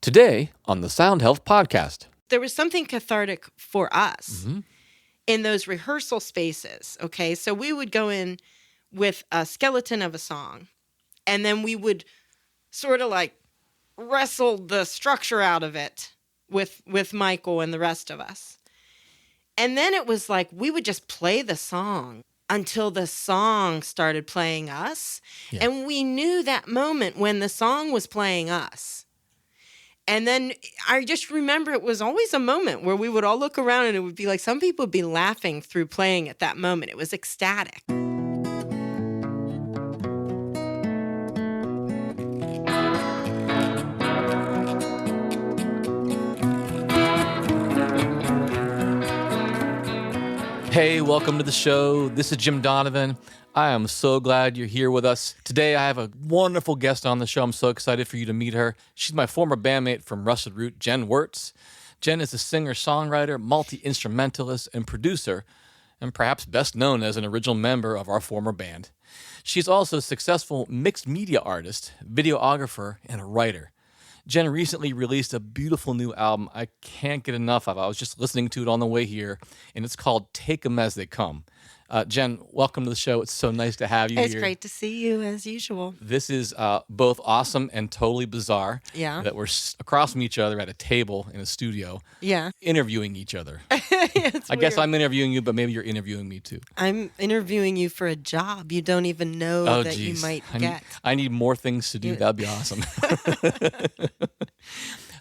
Today on the Sound Health Podcast. There was something cathartic for us in those rehearsal spaces, okay? So we would go in with a skeleton of a song, and then we would sort of like wrestle the structure out of it with Michael and the rest of us. And then it was like we would just play the song until the song started playing us. Yeah. And we knew that moment when the song was playing us. And then I just remember it was always a moment where we would all look around and it would be like some people would be laughing through playing at that moment. It was ecstatic. Hey, welcome to the show. This is Jim Donovan. I am so glad you're here with us. Today, I have a wonderful guest on the show. I'm so excited for you to meet her. She's my former bandmate from Rusted Root, Jenn Wertz. Jenn is a singer-songwriter, multi-instrumentalist, and producer, and perhaps best known as an original member of our former band. She's also a successful mixed media artist, videographer, and a writer. Jenn recently released a beautiful new album I can't get enough of. I was just listening to it on the way here, and it's called Take 'Em As They Come. Jenn, welcome to the show. It's so nice to have you here. It's great to see you, as usual. This is both awesome and totally bizarre. Yeah. That we're across from each other at a table in a studio. Yeah. Interviewing each other. I guess I'm interviewing you, but maybe you're interviewing me too. I'm interviewing you for a job you don't even know that you might get. I need more things to do. That'd be awesome.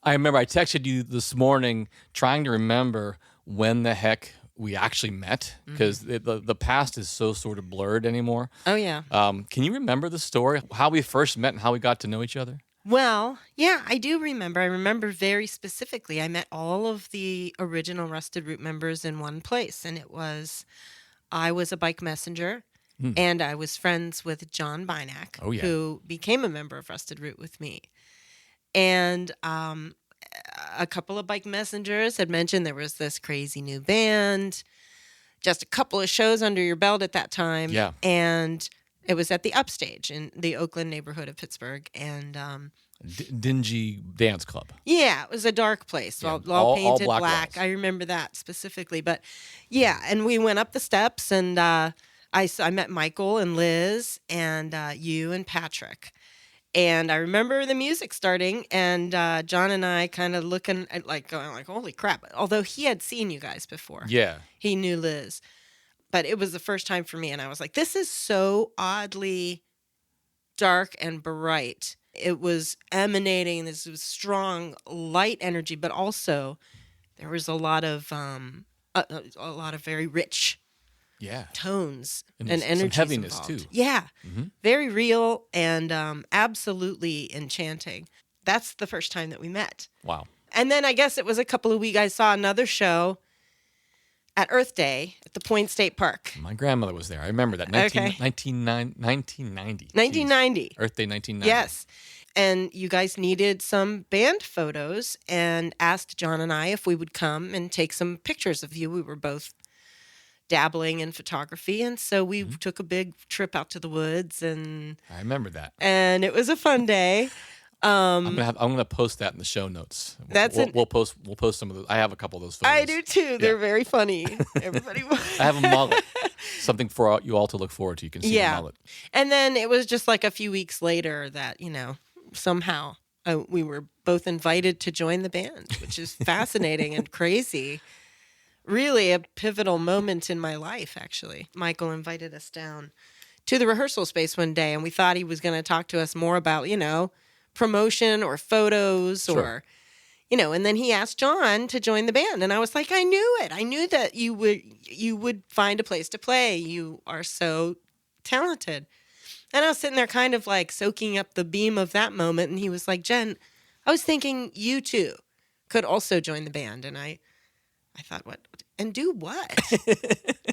I remember I texted you this morning trying to remember when the heck we actually met, because the past is so sort of blurred anymore. Oh, yeah. Can you remember the story, how we first met and how we got to know each other? Well, yeah, I do remember. I remember very specifically. I met all of the original Rusted Root members in one place, and I was a bike messenger, and I was friends with John Bynack, who became a member of Rusted Root with me. And a couple of bike messengers had mentioned there was this crazy new band, just a couple of shows under your belt at that time. Yeah. And it was at the Upstage in the Oakland neighborhood of Pittsburgh. And dingy dance club. Yeah, it was a dark place, all painted all black. I remember that specifically. But yeah, and we went up the steps, and I met Michael and Liz and you and Patrick. And I remember the music starting, and John and I kind of looking at going like, holy crap. Although he had seen you guys before. Yeah. He knew Liz. But it was the first time for me, and I was like, this is so oddly dark and bright. It was emanating this strong light energy, but also there was a lot of very rich tones and energy. Some heaviness involved. too. Yeah. Very real and absolutely enchanting. That's the first time that we met. Wow. And then I guess it was a couple of weeks, I saw another show at Earth Day at the Point State Park. My grandmother was there. I remember that. 1990. 1990. Earth Day 1990. Yes. And you guys needed some band photos and asked John and I if we would come and take some pictures of you. We were both dabbling in photography, and so we took a big trip out to the woods, and I remember that. And it was a fun day. I'm gonna post that in the show notes. We'll post some of those. I have a couple of those photos. I do too. They're very funny. Everybody. I have a mullet. Something for you all to look forward to. You can see the mullet. And then it was just like a few weeks later that somehow we were both invited to join the band, which is fascinating and crazy. Really a pivotal moment in my life, actually. Michael invited us down to the rehearsal space one day, and we thought he was going to talk to us more about, promotion or photos or, and then he asked John to join the band. And I was like, I knew it. I knew that you would find a place to play. You are so talented. And I was sitting there kind of like soaking up the beam of that moment. And he was like, Jenn, I was thinking you too could also join the band. And I thought, what? And do what?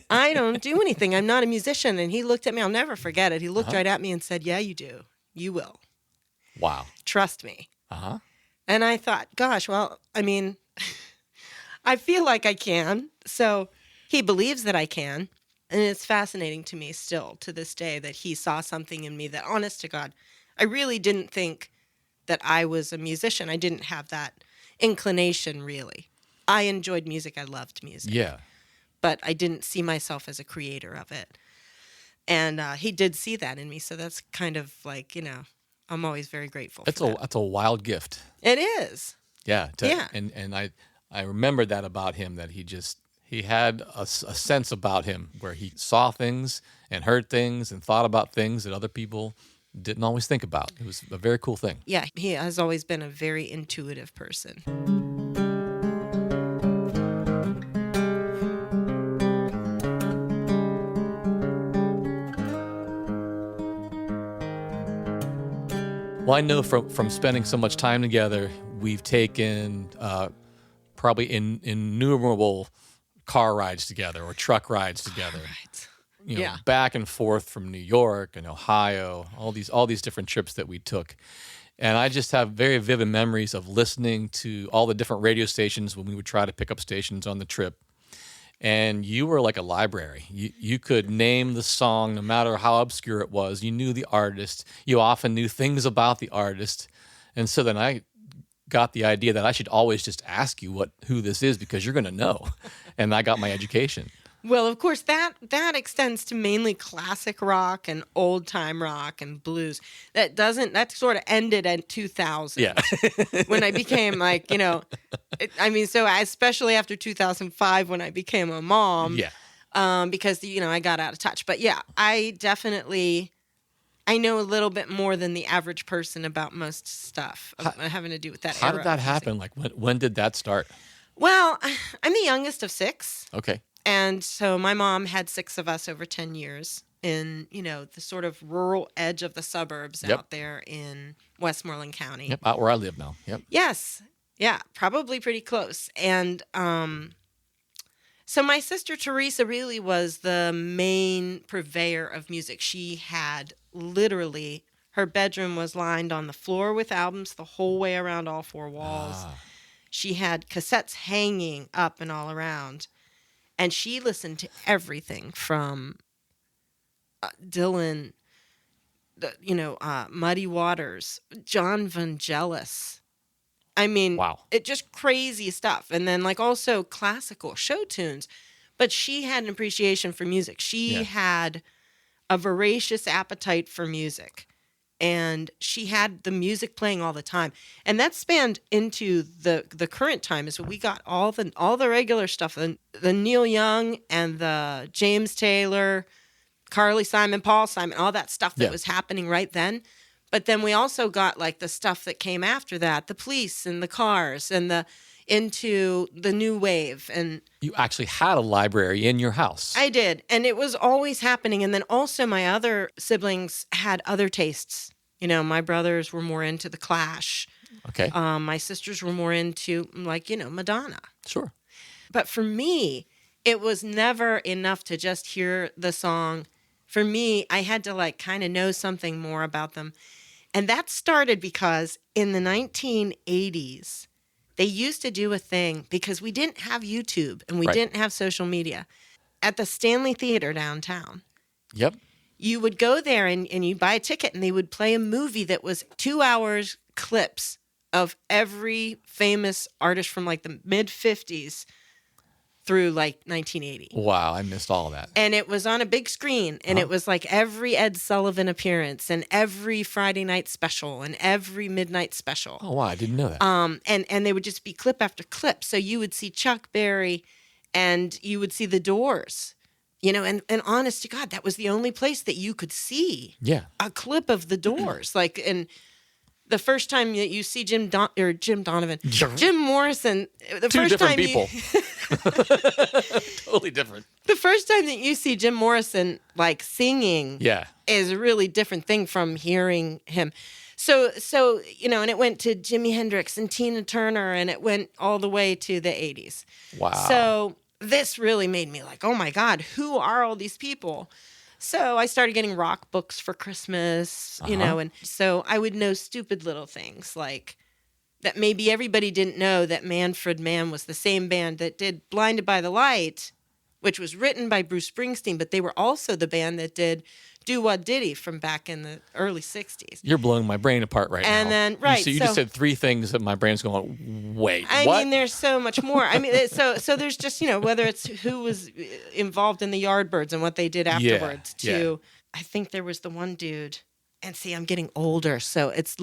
I don't do anything. I'm not a musician. And he looked at me. I'll never forget it. He looked right at me and said, yeah, you do. You will. Wow. Trust me. And I thought, gosh, well, I mean, I feel like I can. So he believes that I can. And it's fascinating to me still to this day that he saw something in me that, honest to God, I really didn't think that I was a musician. I didn't have that inclination, really. I enjoyed music. I loved music. Yeah. But I didn't see myself as a creator of it. And he did see that in me. So that's kind of like, I'm always very grateful for that. That's a wild gift. It is. Yeah. Yeah. And I remember that about him, that he had a sense about him where he saw things and heard things and thought about things that other people didn't always think about. It was a very cool thing. Yeah, he has always been a very intuitive person. Well, I know from spending so much time together, we've taken probably innumerable car rides together or truck rides together. Right. Back and forth from New York and Ohio, all these different trips that we took. And I just have very vivid memories of listening to all the different radio stations when we would try to pick up stations on the trip. And you were like a library. You could name the song no matter how obscure it was. You knew the artist. You often knew things about the artist. And so then I got the idea that I should always just ask you who this is, because you're going to know. And I got my education. Well, of course, that extends to mainly classic rock and old time rock and blues. That sort of ended in 2000. Yeah. When I became so especially after 2005 when I became a mom. Yeah. Because I got out of touch. But yeah, I know a little bit more than the average person about most stuff having to do with that. How did that happen? Like when did that start? Well, I'm the youngest of 6. Okay. And so my mom had 6 of us over 10 years in, the sort of rural edge of the suburbs out there in Westmoreland County. Yep, out where I live now. Yep. Yes. Yeah, probably pretty close. And so my sister Teresa really was the main purveyor of music. She had literally, her bedroom was lined on the floor with albums the whole way around all 4 walls. Ah. She had cassettes hanging up and all around. And she listened to everything from Dylan, Muddy Waters, John Vangelis. I mean, wow. It just crazy stuff. And then also classical show tunes. But she had an appreciation for music. She had a voracious appetite for music. And she had the music playing all the time. And that spanned into the current time, is we got all the regular stuff, the Neil Young and the James Taylor, Carly Simon, Paul Simon, all that stuff that was happening right then. But then we also got the stuff that came after that, the Police and the Cars and into the new wave. And you actually had a library in your house. I did. And it was always happening. And then also my other siblings had other tastes. My brothers were more into the Clash. Okay. My sisters were more into Madonna. Sure. But for me, it was never enough to just hear the song. For me, I had to kind of know something more about them. And that started because in the 1980s, they used to do a thing, because we didn't have YouTube and we didn't have social media, at the Stanley Theater downtown. Yep. You would go there and you buy a ticket, and they would play a movie that was 2 hours clips of every famous artist from the mid-50s through 1980. Wow, I missed all of that. And it was on a big screen, and it was every Ed Sullivan appearance and every Friday night special and every midnight special. Oh, wow, I didn't know that. And they would just be clip after clip. So you would see Chuck Berry and you would see The Doors. And honest to God, that was the only place that you could see a clip of The Doors. And the first time that you see Jim Morrison, the Two first different time people. Totally different. The first time that you see Jim Morrison singing is a really different thing from hearing him. So and it went to Jimi Hendrix and Tina Turner, and it went all the way to the 80s. Wow. So this really made me oh my God, who are all these people? So I started getting rock books for Christmas, and so I would know stupid little things that maybe everybody didn't know, that Manfred Mann was the same band that did Blinded by the Light, which was written by Bruce Springsteen, but they were also the band that did Do What Diddy from back in the early 60s. You're blowing my brain apart right now. And then, right. You just said three things that my brain's going, wait, I what? mean, there's so much more. I mean, so there's just, whether it's who was involved in the Yardbirds and what they did afterwards I think there was the one dude. And see, I'm getting older, so it's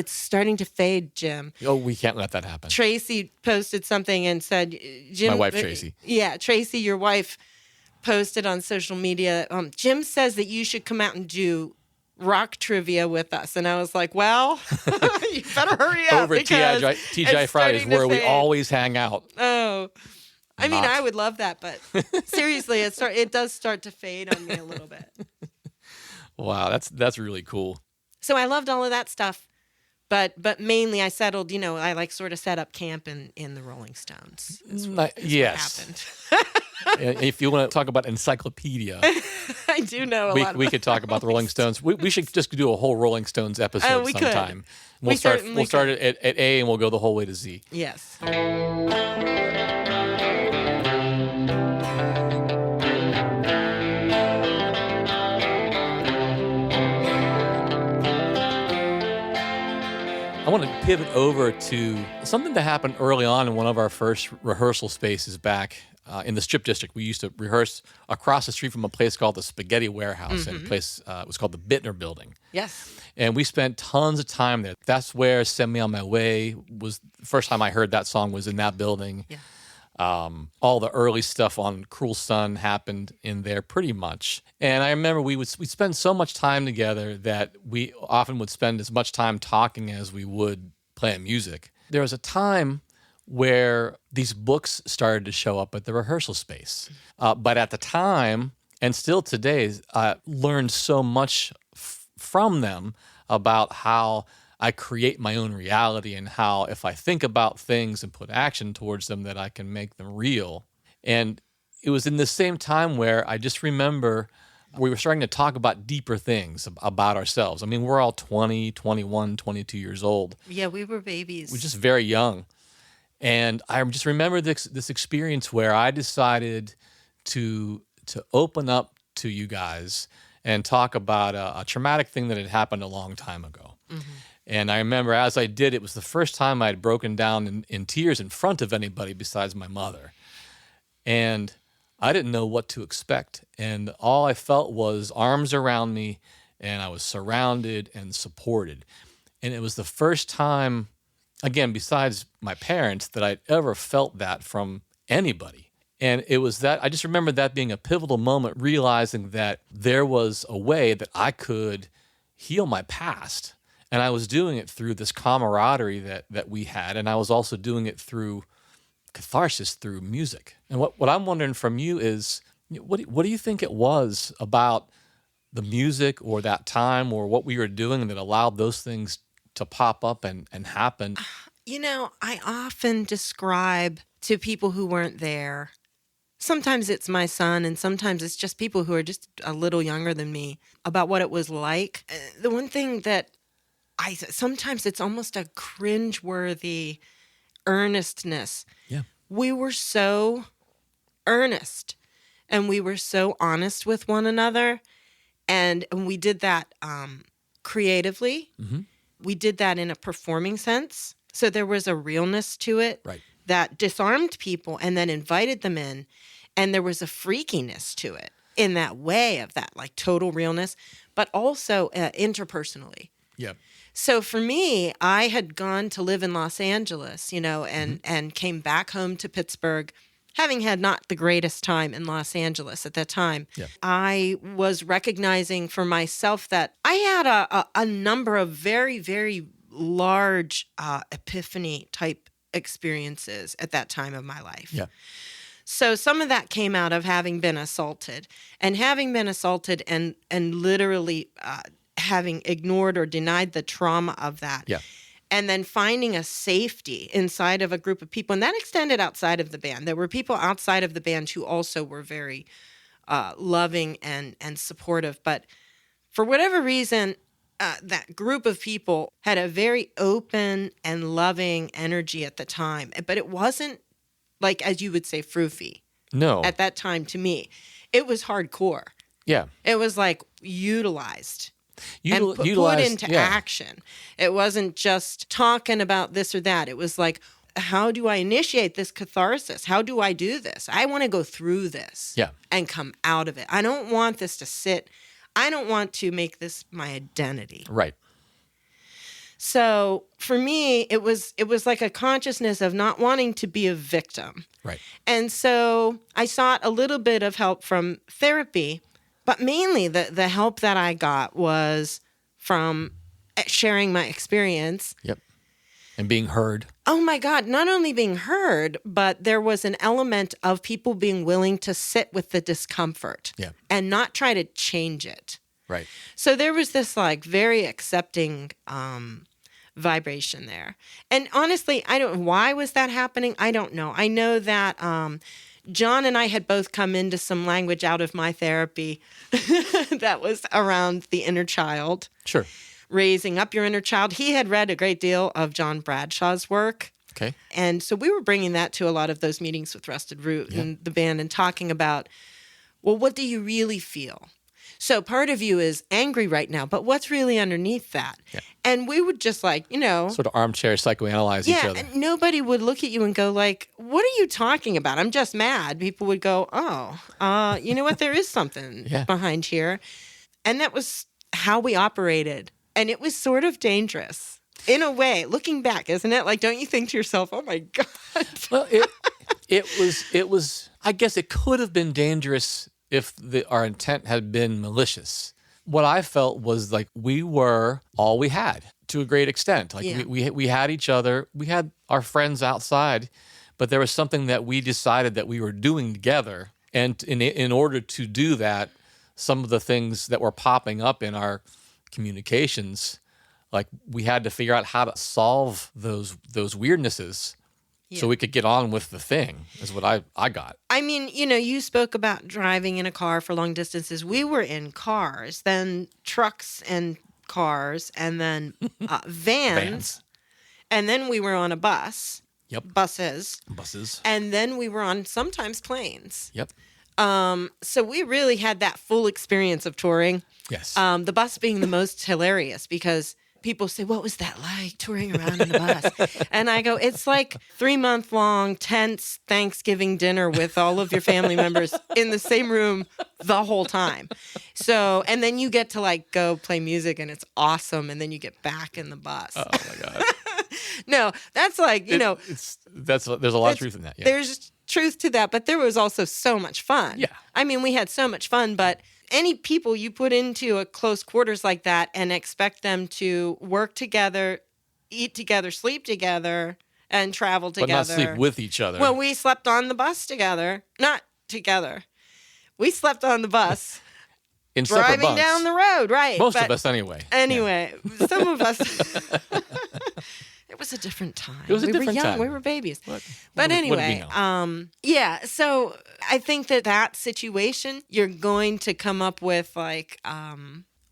starting to fade, Jim. Oh, we can't let that happen. Tracy posted something and said, Jim. My wife, Tracy. Yeah, Tracy, your wife, posted on social media, Jim says that you should come out and do rock trivia with us. And I was like, well, you better hurry up. Over TGI Fridays, where we always hang out. Oh. I mean, I would love that, but seriously, it does start to fade on me a little bit. Wow, that's really cool. So I loved all of that stuff, but mainly I settled, I like sort of set up camp in the Rolling Stones. Yes. What happened. If you want to talk about encyclopedia, I do know a lot. We could talk about the Rolling Stones. We should just do a whole Rolling Stones episode sometime. We'll start at A and we'll go the whole way to Z. Yes. I want to pivot over to something that happened early on in one of our first rehearsal spaces back in the Strip District. We used to rehearse across the street from a place called the Spaghetti Warehouse, and a place was called the Bittner Building. Yes. And we spent tons of time there. That's where Send Me On My Way was. The first time I heard that song was in that building. Yeah. All the early stuff on Cruel Sun happened in there pretty much. And I remember we'd spend so much time together that we often would spend as much time talking as we would playing music. There was a time where these books started to show up at the rehearsal space. But at the time, and still today, I learned so much from them about how I create my own reality and how if I think about things and put action towards them, that I can make them real. And it was in the same time where I just remember we were starting to talk about deeper things about ourselves. I mean, we're all 20, 21, 22 years old. Yeah, we were babies. We're just very young. And I just remember this experience where I decided to open up to you guys and talk about a traumatic thing that had happened a long time ago. Mm-hmm. And I remember as I did, it was the first time I'd broken down in tears in front of anybody besides my mother. And I didn't know what to expect. And all I felt was arms around me, and I was surrounded and supported. And it was the first time, again, besides my parents, that I'd ever felt that from anybody. And it was that, I just remember that being a pivotal moment, realizing that there was a way that I could heal my past. And I was doing it through this camaraderie that we had, and I was also doing it through catharsis, through music. And what I'm wondering from you is, what do you think it was about the music or that time or what we were doing that allowed those things to pop up and happen? I often describe to people who weren't there, sometimes it's my son and sometimes it's just people who are just a little younger than me, about what it was like. The one thing that sometimes it's almost a cringeworthy earnestness. Yeah. We were so earnest and we were so honest with one another. And we did that creatively. Mm-hmm. We did that in a performing sense. So there was a realness to it that disarmed people and then invited them in. And there was a freakiness to it in that way of that, like total realness, but also interpersonally. Yeah. So for me, I had gone to live in Los Angeles, and came back home to Pittsburgh, having had not the greatest time in Los Angeles at that time. Yeah. I was recognizing for myself that I had a number of very, very large epiphany type experiences at that time of my life. Yeah. So some of that came out of having been assaulted and literally having ignored or denied the trauma of that. Yeah. And then finding a safety inside of a group of people. And that extended outside of the band. There were people outside of the band who also were very loving and supportive. But for whatever reason, that group of people had a very open and loving energy at the time. But it wasn't like, as you would say, froofy. No. At that time, to me, it was hardcore. Yeah. It was like utilized. Put Utilized, into action. It wasn't just talking about this or that. It was like, how do I initiate this catharsis? How do I do this? I want to go through this and come out of it. I don't want this to sit. I don't want to make this my identity. Right. So for me, it was like a consciousness of not wanting to be a victim. Right. And so I sought a little bit of help from therapy, but mainly the help that I got was from sharing my experience. Yep. And being heard. Oh my God, not only being heard, but there was an element of people being willing to sit with the discomfort and not try to change it. Right. So there was this like very accepting vibration there. And honestly, why was that happening? I don't know. I know that John and I had both come into some language out of my therapy that was around the inner child. Sure. Raising up your inner child. He had read a great deal of John Bradshaw's work. Okay. And so we were bringing that to a lot of those meetings with Rusted Root and the band and talking about, well, what do you really feel? So part of you is angry right now, but what's really underneath that? Yeah. And we would just like, sort of armchair psychoanalyze each other. And nobody would look at you and go like, what are you talking about? I'm just mad. People would go, oh, you know what? There is something behind here. And that was how we operated. And it was sort of dangerous in a way, looking back, isn't it? Like, don't you think to yourself, oh my God. Well, it was, I guess it could have been dangerous if our intent had been malicious. What I felt was like we were all we had to a great extent. Like we had each other, we had our friends outside, but there was something that we decided that we were doing together. And in order to do that, some of the things that were popping up in our communications, like we had to figure out how to solve those weirdnesses so we could get on with the thing, is what I got. I mean, you spoke about driving in a car for long distances. We were in cars, then trucks and cars, and then vans. And then we were on a bus. Yep. Buses. And then we were on sometimes planes. Yep. So we really had that full experience of touring. Yes. The bus being the most hilarious because people say, what was that like touring around in the bus? And I go, it's like 3-month-long tense Thanksgiving dinner with all of your family members in the same room the whole time. So, and then you get to like go play music and it's awesome. And then you get back in the bus. Oh my God. No, that's like, there's a lot of truth in that. Yeah. There's truth to that, but there was also so much fun. Yeah. I mean, we had so much fun, but any people you put into a close quarters like that and expect them to work together, eat together, sleep together, and travel together. But not sleep with each other. Well, we slept on the bus together. Not together. We slept on the bus. In separate driving down the road, right. Most of us anyway. Anyway, some of us... It was a different time. It was a different time. We were babies. But anyway, so I think that situation, you're going to come up with like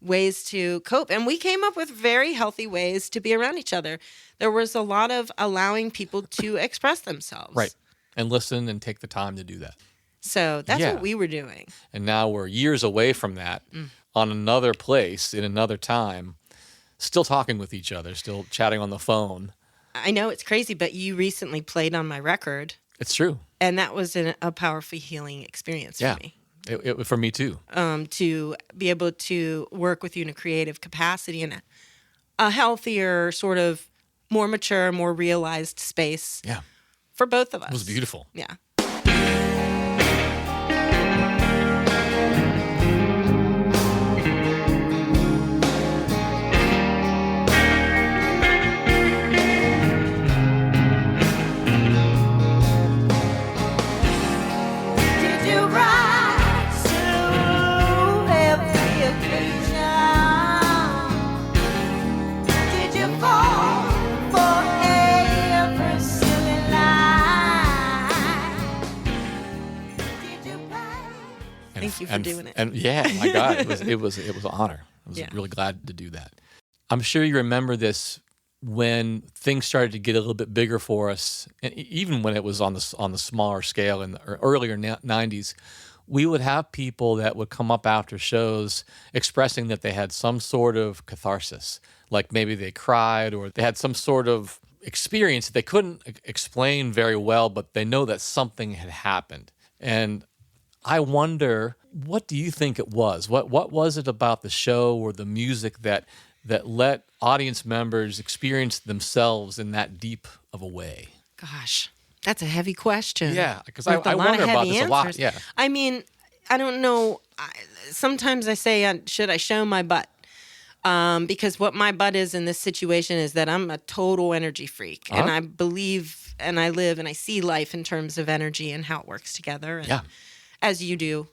ways to cope. And we came up with very healthy ways to be around each other. There was a lot of allowing people to express themselves. Right. And listen and take the time to do that. So that's what we were doing. And now we're years away from that on another place in another time. Still talking with each other, still chatting on the phone. I know it's crazy, but you recently played on my record. It's true. And that was a powerful healing experience for me. For me too. To be able to work with you in a creative capacity in a healthier, sort of more mature, more realized space. Yeah. For both of us. It was beautiful. Yeah. Thank you for doing it. And my God, it was an honor. I was really glad to do that. I'm sure you remember this when things started to get a little bit bigger for us, and even when it was on the smaller scale in the earlier 90s, we would have people that would come up after shows expressing that they had some sort of catharsis, like maybe they cried or they had some sort of experience that they couldn't explain very well, but they know that something had happened. And I wonder, what do you think it was? What was it about the show or the music that let audience members experience themselves in that deep of a way? Gosh, that's a heavy question. Yeah, because I wonder about this a lot. Yeah. I mean, I don't know. Sometimes I say, should I show my butt? Because what my butt is in this situation is that I'm a total energy freak. And I believe and I live and I see life in terms of energy and how it works together. And as you do,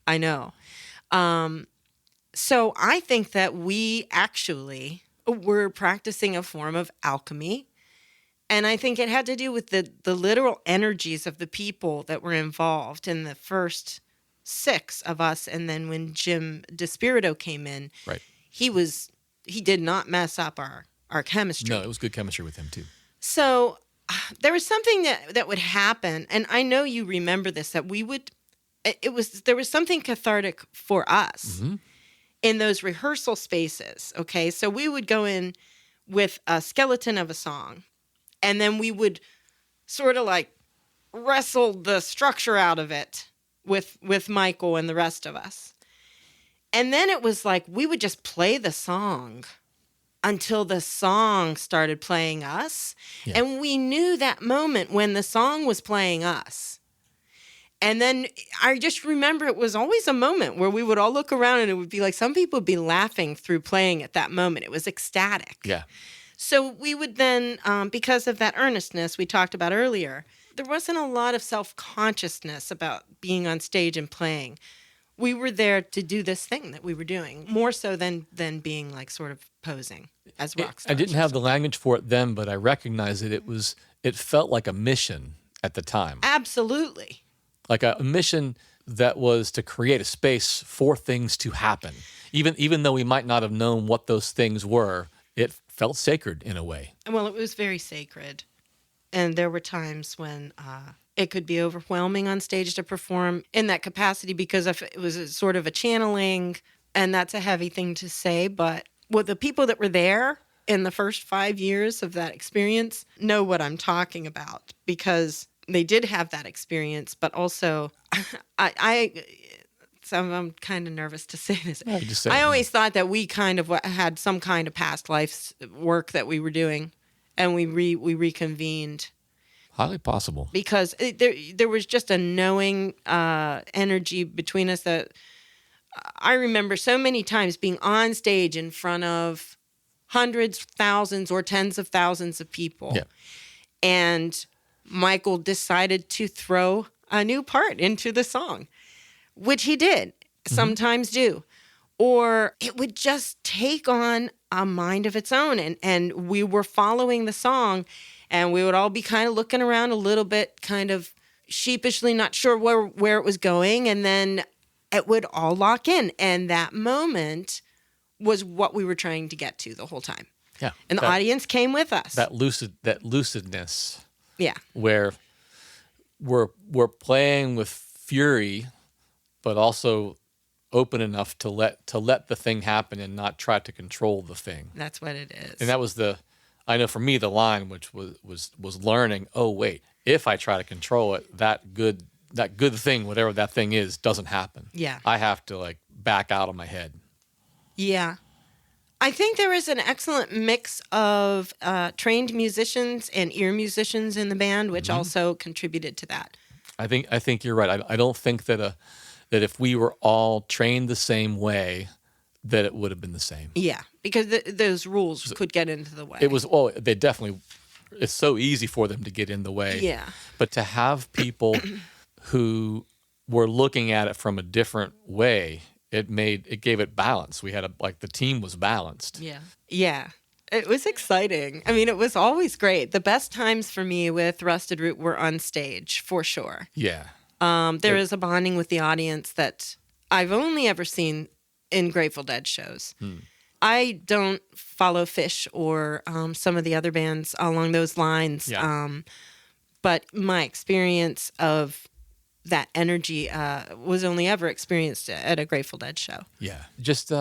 I know. So I think that we actually were practicing a form of alchemy. And I think it had to do with the literal energies of the people that were involved in the first 6 of us. And then when Jim DeSpirito came in, right, he did not mess up our chemistry. No, it was good chemistry with him too. So there was something that would happen. And I know you remember this, that there was something cathartic for us in those rehearsal spaces. Okay. So we would go in with a skeleton of a song. And then we would sort of like wrestle the structure out of it with Michael and the rest of us. And then it was like we would just play the song until the song started playing us. Yeah. And we knew that moment when the song was playing us. And then I just remember it was always a moment where we would all look around and it would be like some people would be laughing through playing at that moment. It was ecstatic. Yeah. So we would then, because of that earnestness we talked about earlier, there wasn't a lot of self-consciousness about being on stage and playing. We were there to do this thing that we were doing, more so than being like sort of posing as rock stars. I didn't have the language for it then, but I recognize it. It felt like a mission at the time. Absolutely. Like a mission that was to create a space for things to happen. Even though we might not have known what those things were, it felt sacred in a way. Well, it was very sacred. And there were times when it could be overwhelming on stage to perform in that capacity because it was a sort of a channeling, and that's a heavy thing to say. But the people that were there in the first 5 years of that experience know what I'm talking about because they did have that experience. But also, so I'm kind of nervous to say this. No, just say I always thought that we kind of had some kind of past life work that we were doing, and we reconvened. Highly possible. Because there was just a knowing energy between us that I remember so many times being on stage in front of hundreds, thousands, or tens of thousands of people. Yeah. And Michael decided to throw a new part into the song, which he did sometimes do. Or it would just take on a mind of its own. And we were following the song, and we would all be kind of looking around a little bit, kind of sheepishly, not sure where it was going. And then it would all lock in. And that moment was what we were trying to get to the whole time. Yeah. And the audience came with us. That lucidness. Yeah. Where we're playing with fury, but also open enough to let the thing happen and not try to control the thing. That's what it is. And that was I know for me, the line, which was learning, oh, wait, if I try to control it, that good thing, whatever that thing is, doesn't happen. Yeah. I have to back out of my head. Yeah. I think there is an excellent mix of trained musicians and ear musicians in the band, which also contributed to that. I think you're right. I don't think that if we were all trained the same way, that it would have been the same. Yeah, because those rules could get into the way. They definitely, it's so easy for them to get in the way. Yeah. But to have people who were looking at it from a different way, it gave it balance. We had the team was balanced. Yeah. Yeah. It was exciting. I mean, it was always great. The best times for me with Rusted Root were on stage, for sure. Yeah. There is a bonding with the audience that I've only ever seen in Grateful Dead shows. I don't follow Fish or some of the other bands along those lines. Yeah. But my experience of that energy was only ever experienced at a Grateful Dead show. Yeah, just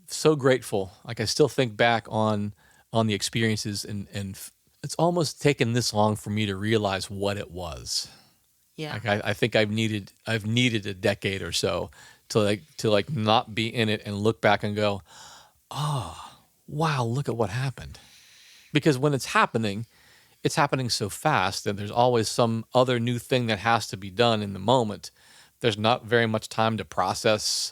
so grateful. Like I still think back on the experiences, and it's almost taken this long for me to realize what it was. Yeah. Like I think I've needed a decade or so to not be in it and look back and go, oh, wow, look at what happened. Because when it's happening so fast, and there's always some other new thing that has to be done in the moment. There's not very much time to process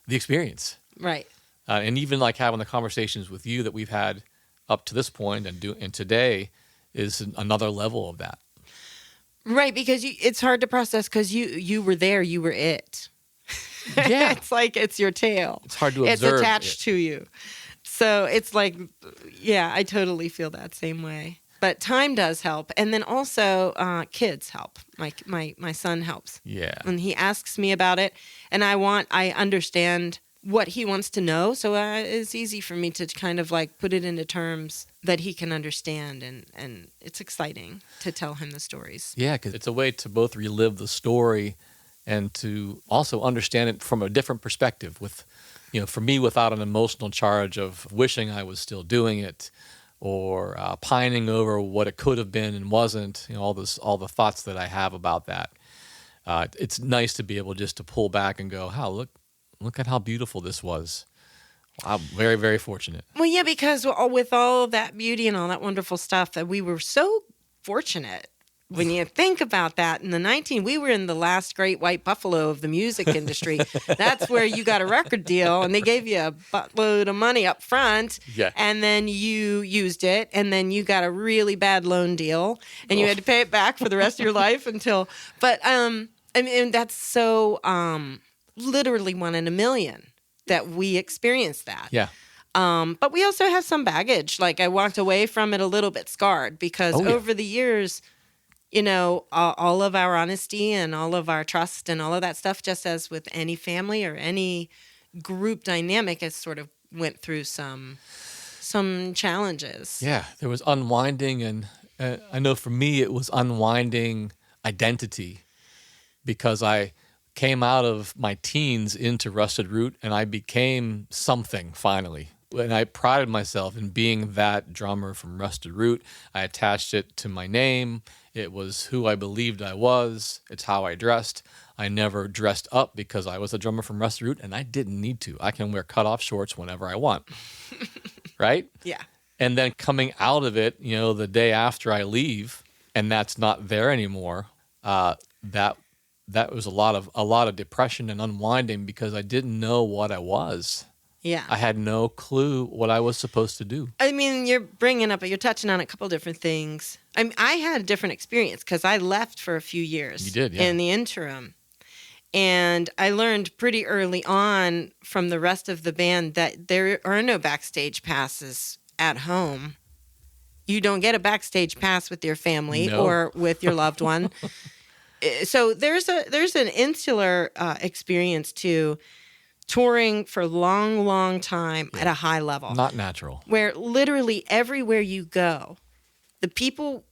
the experience. Right. And even like having the conversations with you that we've had up to this point and today is another level of that. Right, because it's hard to process because you were there, you were it. Yeah. It's like it's your tail. It's hard to observe. It's attached to you. So it's like, yeah, I totally feel that same way. But time does help. And then also kids help. My son helps. Yeah. And he asks me about it. And I understand what he wants to know. So it's easy for me to kind of like put it into terms that he can understand. And it's exciting to tell him the stories. Yeah, because it's a way to both relive the story and to also understand it from a different perspective with, for me, without an emotional charge of wishing I was still doing it or pining over what it could have been and wasn't, all the thoughts that I have about that. It's nice to be able just to pull back and go, look at how beautiful this was. I'm very, very fortunate. Well, yeah, because with all of that beauty and all that wonderful stuff, that we were so fortunate. When you think about that, we were in the last great white buffalo of the music industry. That's where you got a record deal, and they gave you a buttload of money up front, yeah. And then you used it, and then you got a really bad loan deal, and you had to pay it back for the rest of your life until. But I mean, that's so literally 1 in a million that we experienced that. Yeah. But we also have some baggage. Like I walked away from it a little bit scarred because over the years. All of our honesty and all of our trust and all of that stuff, just as with any family or any group dynamic, has sort of went through some challenges. Yeah, there was unwinding, and I know for me it was unwinding identity because I came out of my teens into Rusted Root and I became something finally. And I prided myself in being that drummer from Rusted Root. I attached it to my name. It was who I believed I was. It's how I dressed. I never dressed up because I was a drummer from Rusted Root, and I didn't need to. I can wear cutoff shorts whenever I want. Right? Yeah. And then coming out of it, the day after I leave, and that's not there anymore, that was a lot of depression and unwinding because I didn't know what I was. Yeah. I had no clue what I was supposed to do. I mean, you're touching on a couple different things. I had a different experience because I left for a few years. You did, yeah. In the interim. And I learned pretty early on from the rest of the band that there are no backstage passes at home. You don't get a backstage pass with your family or with your loved one. So there's an insular experience to touring for a long, long time at a high level. Not natural. Where literally everywhere you go, the people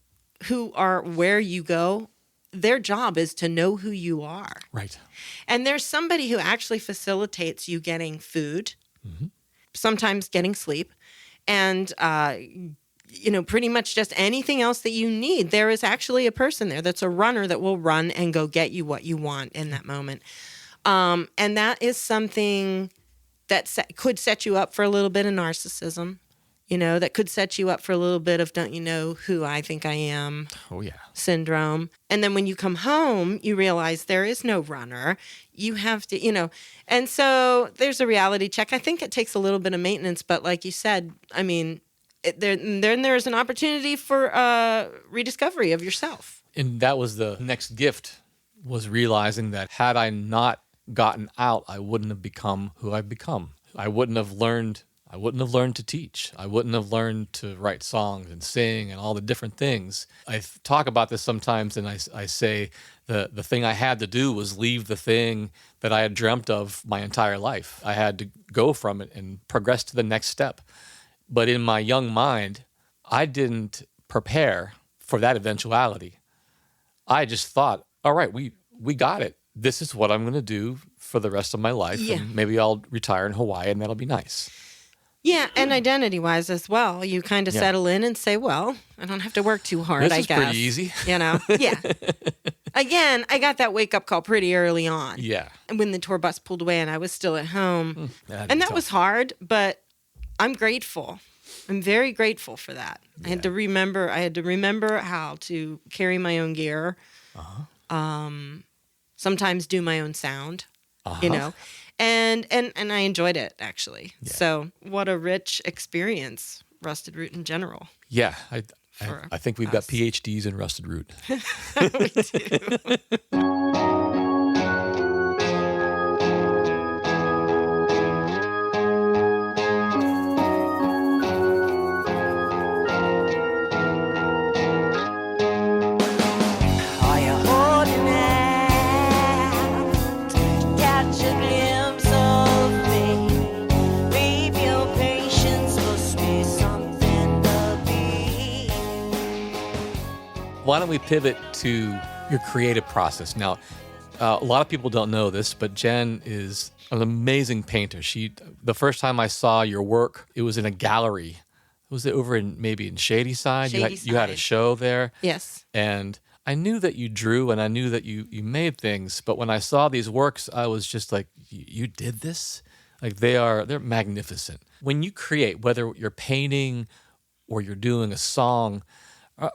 who are where you go, their job is to know who you are. Right. And there's somebody who actually facilitates you getting food, sometimes getting sleep, and pretty much just anything else that you need. There is actually a person there that's a runner that will run and go get you what you want in that moment. And that is something that could set you up for a little bit of narcissism, that could set you up for a little bit of don't you know who I think I am syndrome. And then when you come home, you realize there is no runner. You have to, and so there's a reality check. I think it takes a little bit of maintenance, but like you said, I mean, then there's an opportunity for rediscovery of yourself. And that was the next gift, was realizing that had I not gotten out, I wouldn't have become who I've become. I wouldn't have learned to teach. I wouldn't have learned to write songs and sing and all the different things. I talk about this sometimes, and I say the thing I had to do was leave the thing that I had dreamt of my entire life. I had to go from it and progress to the next step. But in my young mind, I didn't prepare for that eventuality. I just thought, all right, we got it. This is what I'm going to do for the rest of my life. Yeah. And maybe I'll retire in Hawaii and that'll be nice. Yeah, and identity-wise as well, you kind of settle in and say, well, I don't have to work too hard, I guess. This is pretty easy. Yeah. Again, I got that wake-up call pretty early on. Yeah. When the tour bus pulled away and I was still at home. That'd And be that tough. was hard, but I'm grateful. I'm very grateful for that. I had to remember how to carry my own gear. Sometimes do my own sound, and I enjoyed it, actually. Yeah. So what a rich experience, Rusted Root in general. Yeah, I think we've got PhDs in Rusted Root. We do. Why don't we pivot to your creative process? Now, a lot of people don't know this, but Jenn is an amazing painter. The first time I saw your work, it was in a gallery. Was it over in Shadyside? You had a show there. Yes. And I knew that you drew and I knew that you made things, but when I saw these works, I was just like, you did this? Like they're magnificent. When you create, whether you're painting or you're doing a song,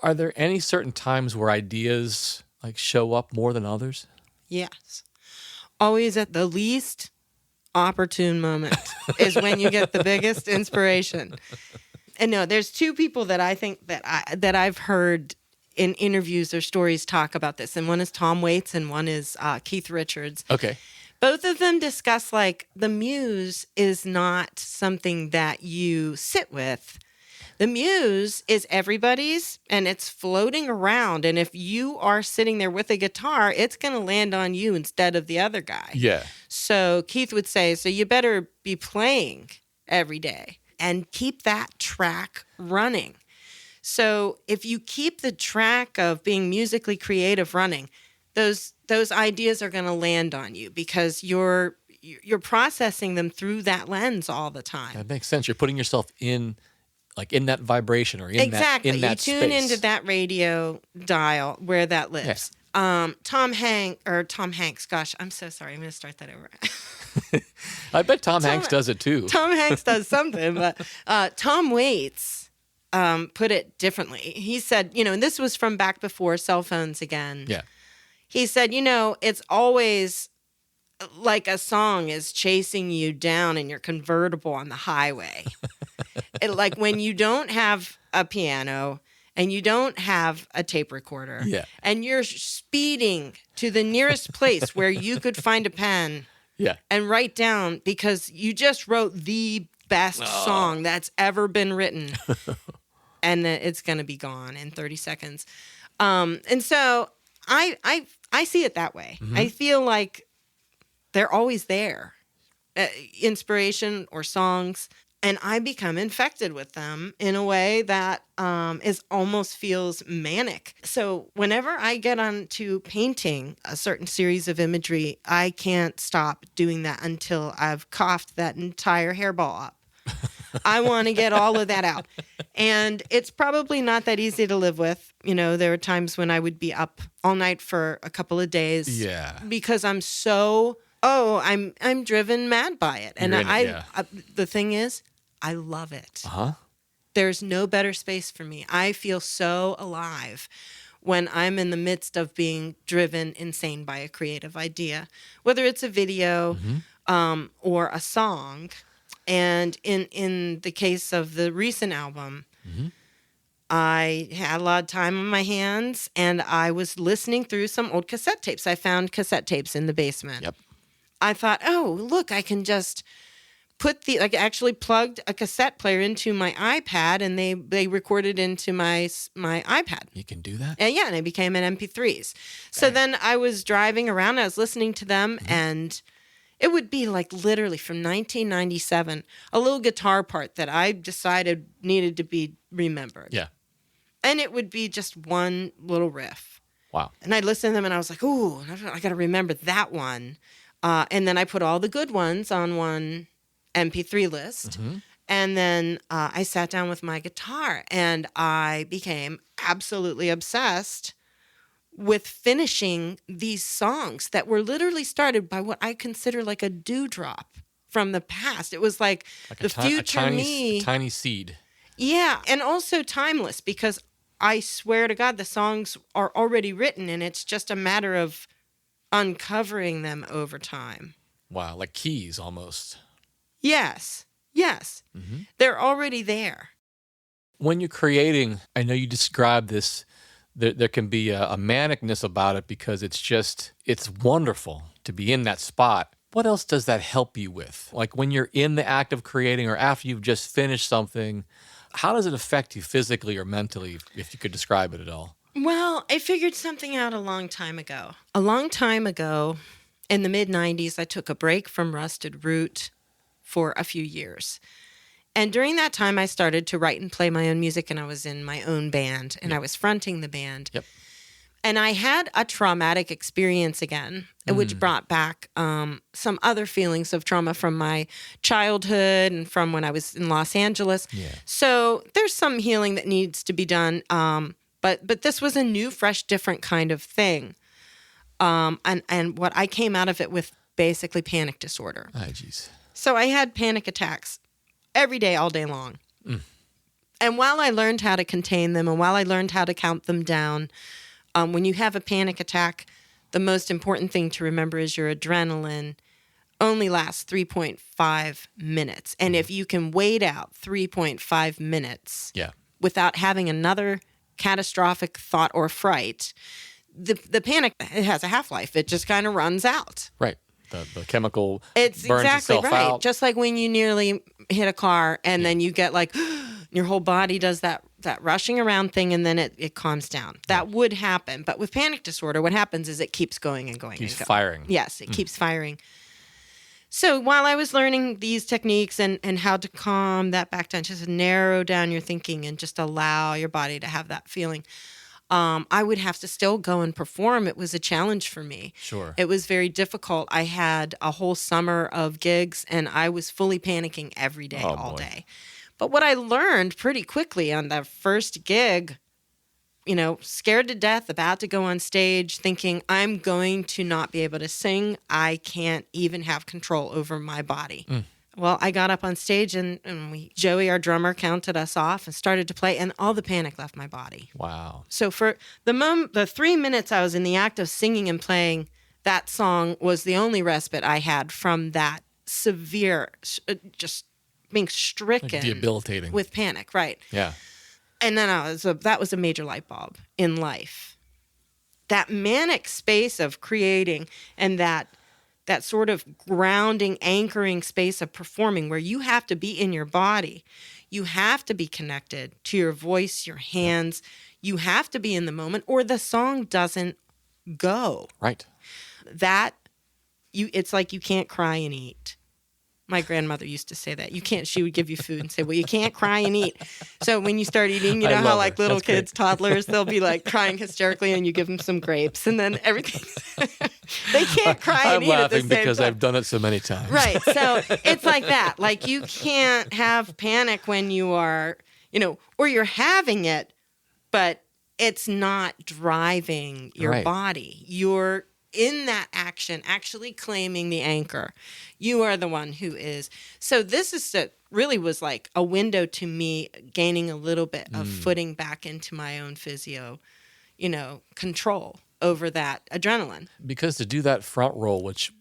are there any certain times where ideas like show up more than others? Yes. Always at the least opportune moment is when you get the biggest inspiration. And no, there's two people that I think that I've heard in interviews or stories talk about this. And one is Tom Waits and one is Keith Richards. Okay. Both of them discuss like the muse is not something that you sit with. The muse is everybody's and it's floating around. And if you are sitting there with a guitar, it's going to land on you instead of the other guy. Yeah. So Keith would say, so you better be playing every day and keep that track running. So if you keep the track of being musically creative running, those ideas are going to land on you because you're processing them through that lens all the time. That makes sense. You're putting yourself in that vibration or in that space. You tune into that radio dial where that lives. Yeah. Tom Hanks. Gosh, I'm so sorry. I'm going to start that over. I bet Tom Hanks does it too. Tom Hanks does something, but Tom Waits put it differently. He said, and this was from back before cell phones again. Yeah. He said, it's always like a song is chasing you down in your convertible on the highway. Like when you don't have a piano and you don't have a tape recorder and you're speeding to the nearest place where you could find a pen and write down because you just wrote the best song that's ever been written and it's going to be gone in 30 seconds. And so I see it that way. Mm-hmm. I feel like they're always there, inspiration or songs. And I become infected with them in a way that almost feels manic. So whenever I get onto painting a certain series of imagery, I can't stop doing that until I've coughed that entire hairball up. I want to get all of that out. And it's probably not that easy to live with. There are times when I would be up all night for a couple of days. Yeah. Because I'm I'm driven mad by it. And the thing is, I love it. Uh-huh. There's no better space for me. I feel so alive when I'm in the midst of being driven insane by a creative idea, whether it's a video or a song. And in the case of the recent album, I had a lot of time on my hands, and I was listening through some old cassette tapes. I found cassette tapes in the basement. Yep. I thought, look, I can just actually plugged a cassette player into my iPad and they recorded into my iPad. You can do that? And they became an MP3s. So then I was driving around, I was listening to them and it would be like literally from 1997, a little guitar part that I decided needed to be remembered. Yeah. And it would be just one little riff. Wow. And I'd listen to them and I was like, ooh, I got to remember that one. And then I put all the good ones on one MP3 list. Mm-hmm. And then I sat down with my guitar and I became absolutely obsessed with finishing these songs that were literally started by what I consider like a dewdrop from the past. It was like the future me. A tiny seed. Yeah. And also timeless, because I swear to God, the songs are already written and it's just a matter of uncovering them over time. Wow. Like keys almost. Yes. Yes. Mm-hmm. They're already there. When you're creating, I know you described this, there can be a manicness about it because it's wonderful to be in that spot. What else does that help you with? Like when you're in the act of creating or after you've just finished something, how does it affect you physically or mentally, if you could describe it at all? Well, I figured something out a long time ago. A long time ago, in the mid-90s, I took a break from Rusted Root for a few years. And during that time, I started to write and play my own music, and I was in my own band, and I was fronting the band. Yep. And I had a traumatic experience again, which brought back some other feelings of trauma from my childhood and from when I was in Los Angeles. Yeah. So there's some healing that needs to be done. But this was a new, fresh, different kind of thing. And what I came out of it with basically panic disorder. Oh, geez. So I had panic attacks every day, all day long. And while I learned how to contain them and while I learned how to count them down, when you have a panic attack, the most important thing to remember is your adrenaline only lasts 3.5 minutes. And if you can wait out 3.5 minutes without having another catastrophic thought or fright, the panic, it has a half-life. It just kind of runs out. Right. The chemical it's burns exactly itself right. out. Just like when you nearly hit a car and then you get like, your whole body does that rushing around thing and then it calms down. That would happen. But with panic disorder, what happens is it keeps going and going. Keeps and going. firing. Yes, it keeps firing. So while I was learning these techniques and how to calm that back down, just narrow down your thinking and just allow your body to have that feeling, I would have to still go and perform. It was a challenge for me. Sure. It was very difficult. I had a whole summer of gigs and I was fully panicking every day, all day. But what I learned pretty quickly on that first gig, scared to death, about to go on stage, thinking I'm going to not be able to sing. I can't even have control over my body. Well, I got up on stage and Joey, our drummer, counted us off and started to play, and all the panic left my body. Wow. So for the 3 minutes I was in the act of singing and playing, that song was the only respite I had from that severe, just being stricken. Like debilitating. With panic, right. Yeah. And then that was a major light bulb in life. That manic space of creating and that sort of grounding, anchoring space of performing where you have to be in your body. You have to be connected to your voice, your hands. You have to be in the moment or the song doesn't go. Right. It's like you can't cry and eat. My grandmother used to say that. She would give you food and say, well, you can't cry and eat. So when you start eating, you know how like little kids, toddlers, they'll be like crying hysterically and you give them some grapes and then everything. They can't cry and eat at the same time. I'm laughing because I've done it so many times. Right. So it's like that. Like you can't have panic when you are, or you're having it, but it's not driving your body. You're in that action, actually claiming the anchor. You are the one who is. So this really was like a window to me gaining a little bit of footing back into my own physio, control over that adrenaline. Because to do that front roll, which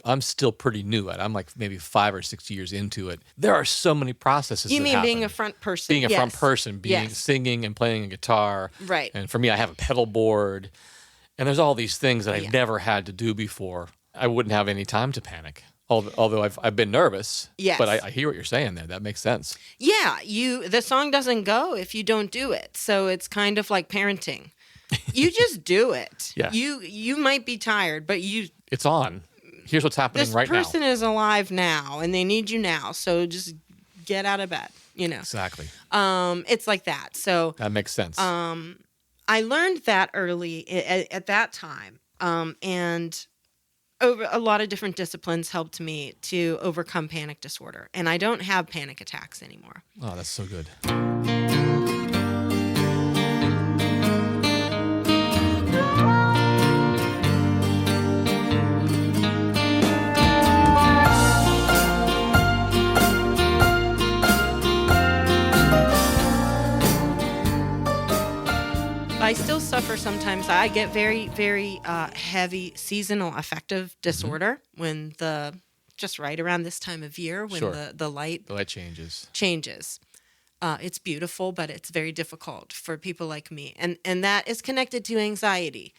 I'm still pretty new at, I'm like maybe 5 or 6 years into it, there are so many processes You that mean happen. being a front person? Being a front person, singing and playing a guitar. Right. And for me, I have a pedal board. And there's all these things that I've never had to do before. I wouldn't have any time to panic, although I've been nervous. Yes. But I hear what you're saying there. That makes sense. Yeah, the song doesn't go if you don't do it. So it's kind of like parenting. You just do it. Yeah. You might be tired, but it's on. Here's what's happening right now. This person is alive now, and they need you now. So just get out of bed. Exactly. It's like that. So that makes sense. I learned that early at that time. And over a lot of different disciplines helped me to overcome panic disorder. And I don't have panic attacks anymore. Oh, that's so good. I still suffer sometimes. I get very, very heavy seasonal affective disorder when just right around this time of year when the light changes. It's beautiful, but it's very difficult for people like me. And that is connected to anxiety.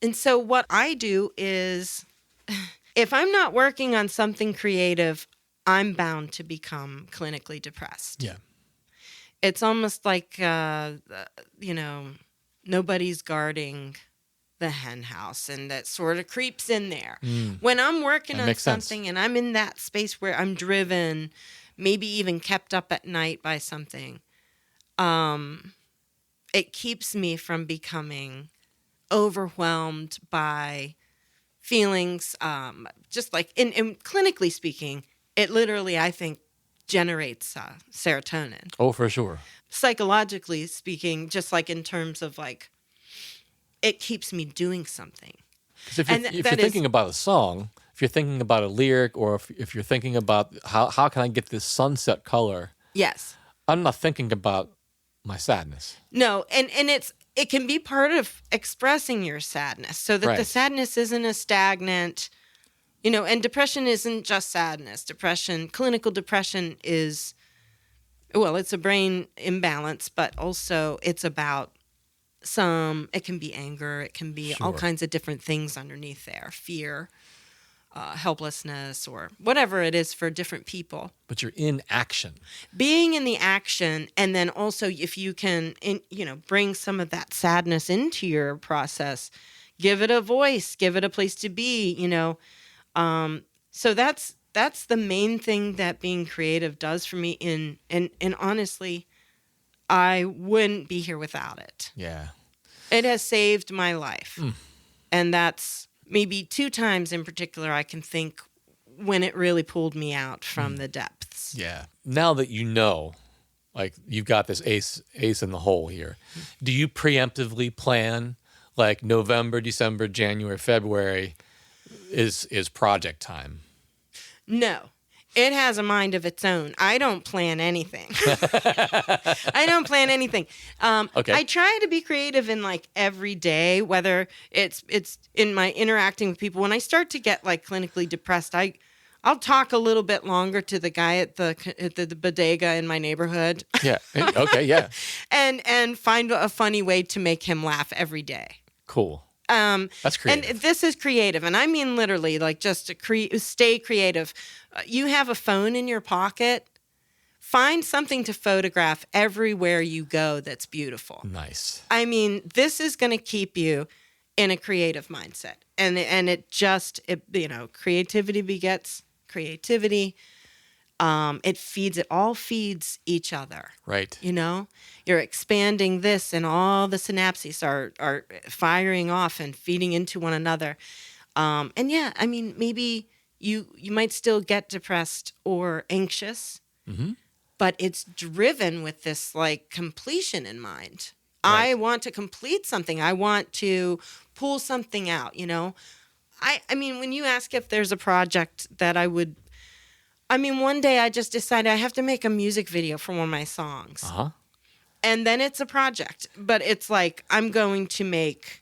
And so what I do is if I'm not working on something creative, I'm bound to become clinically depressed. Yeah. It's almost like, nobody's guarding the hen house, and that sort of creeps in there. When I'm working on something and I'm in that space where I'm driven, maybe even kept up at night by something, it keeps me from becoming overwhelmed by feelings. Just like, in clinically speaking, it literally, I think, generates serotonin. Oh, for sure. Psychologically speaking, just like in terms of like, it keeps me doing something. Because if you're thinking about a song, if you're thinking about a lyric, or if you're thinking about how can I get this sunset color, yes, I'm not thinking about my sadness. No, and it can be part of expressing your sadness, so that the sadness isn't a stagnant, and depression isn't just sadness. Clinical depression is, well, it's a brain imbalance, but also it's about it can be anger, it can be all kinds of different things underneath there, fear, helplessness, or whatever it is for different people. But you're in action. Being in the action, and then also if you can, bring some of that sadness into your process, give it a voice, give it a place to be, So that's the main thing that being creative does for me. And honestly, I wouldn't be here without it. Yeah. It has saved my life. And that's maybe 2 times in particular I can think when it really pulled me out from the depths. Yeah. Now that like you've got this ace in the hole here, do you preemptively plan like November, December, January, February is project time? No. It has a mind of its own. I don't plan anything. I don't plan anything. Okay. I try to be creative in like every day, whether it's in my interacting with people. When I start to get like clinically depressed, I'll talk a little bit longer to the guy at the bodega in my neighborhood. Yeah. Okay. Yeah. and find a funny way to make him laugh every day. Cool. That's creative. And this is creative. And I mean literally, like just to stay creative. You have a phone in your pocket. Find something to photograph everywhere you go that's beautiful. Nice. I mean, this is going to keep you in a creative mindset. And creativity begets creativity. It all feeds each other. Right. You're expanding this, and all the synapses are firing off and feeding into one another. Maybe you might still get depressed or anxious, but it's driven with this like completion in mind. Right. I want to complete something. I want to pull something out. When you ask if there's a project that one day I just decided I have to make a music video for one of my songs. And then it's a project. But it's like, I'm going to make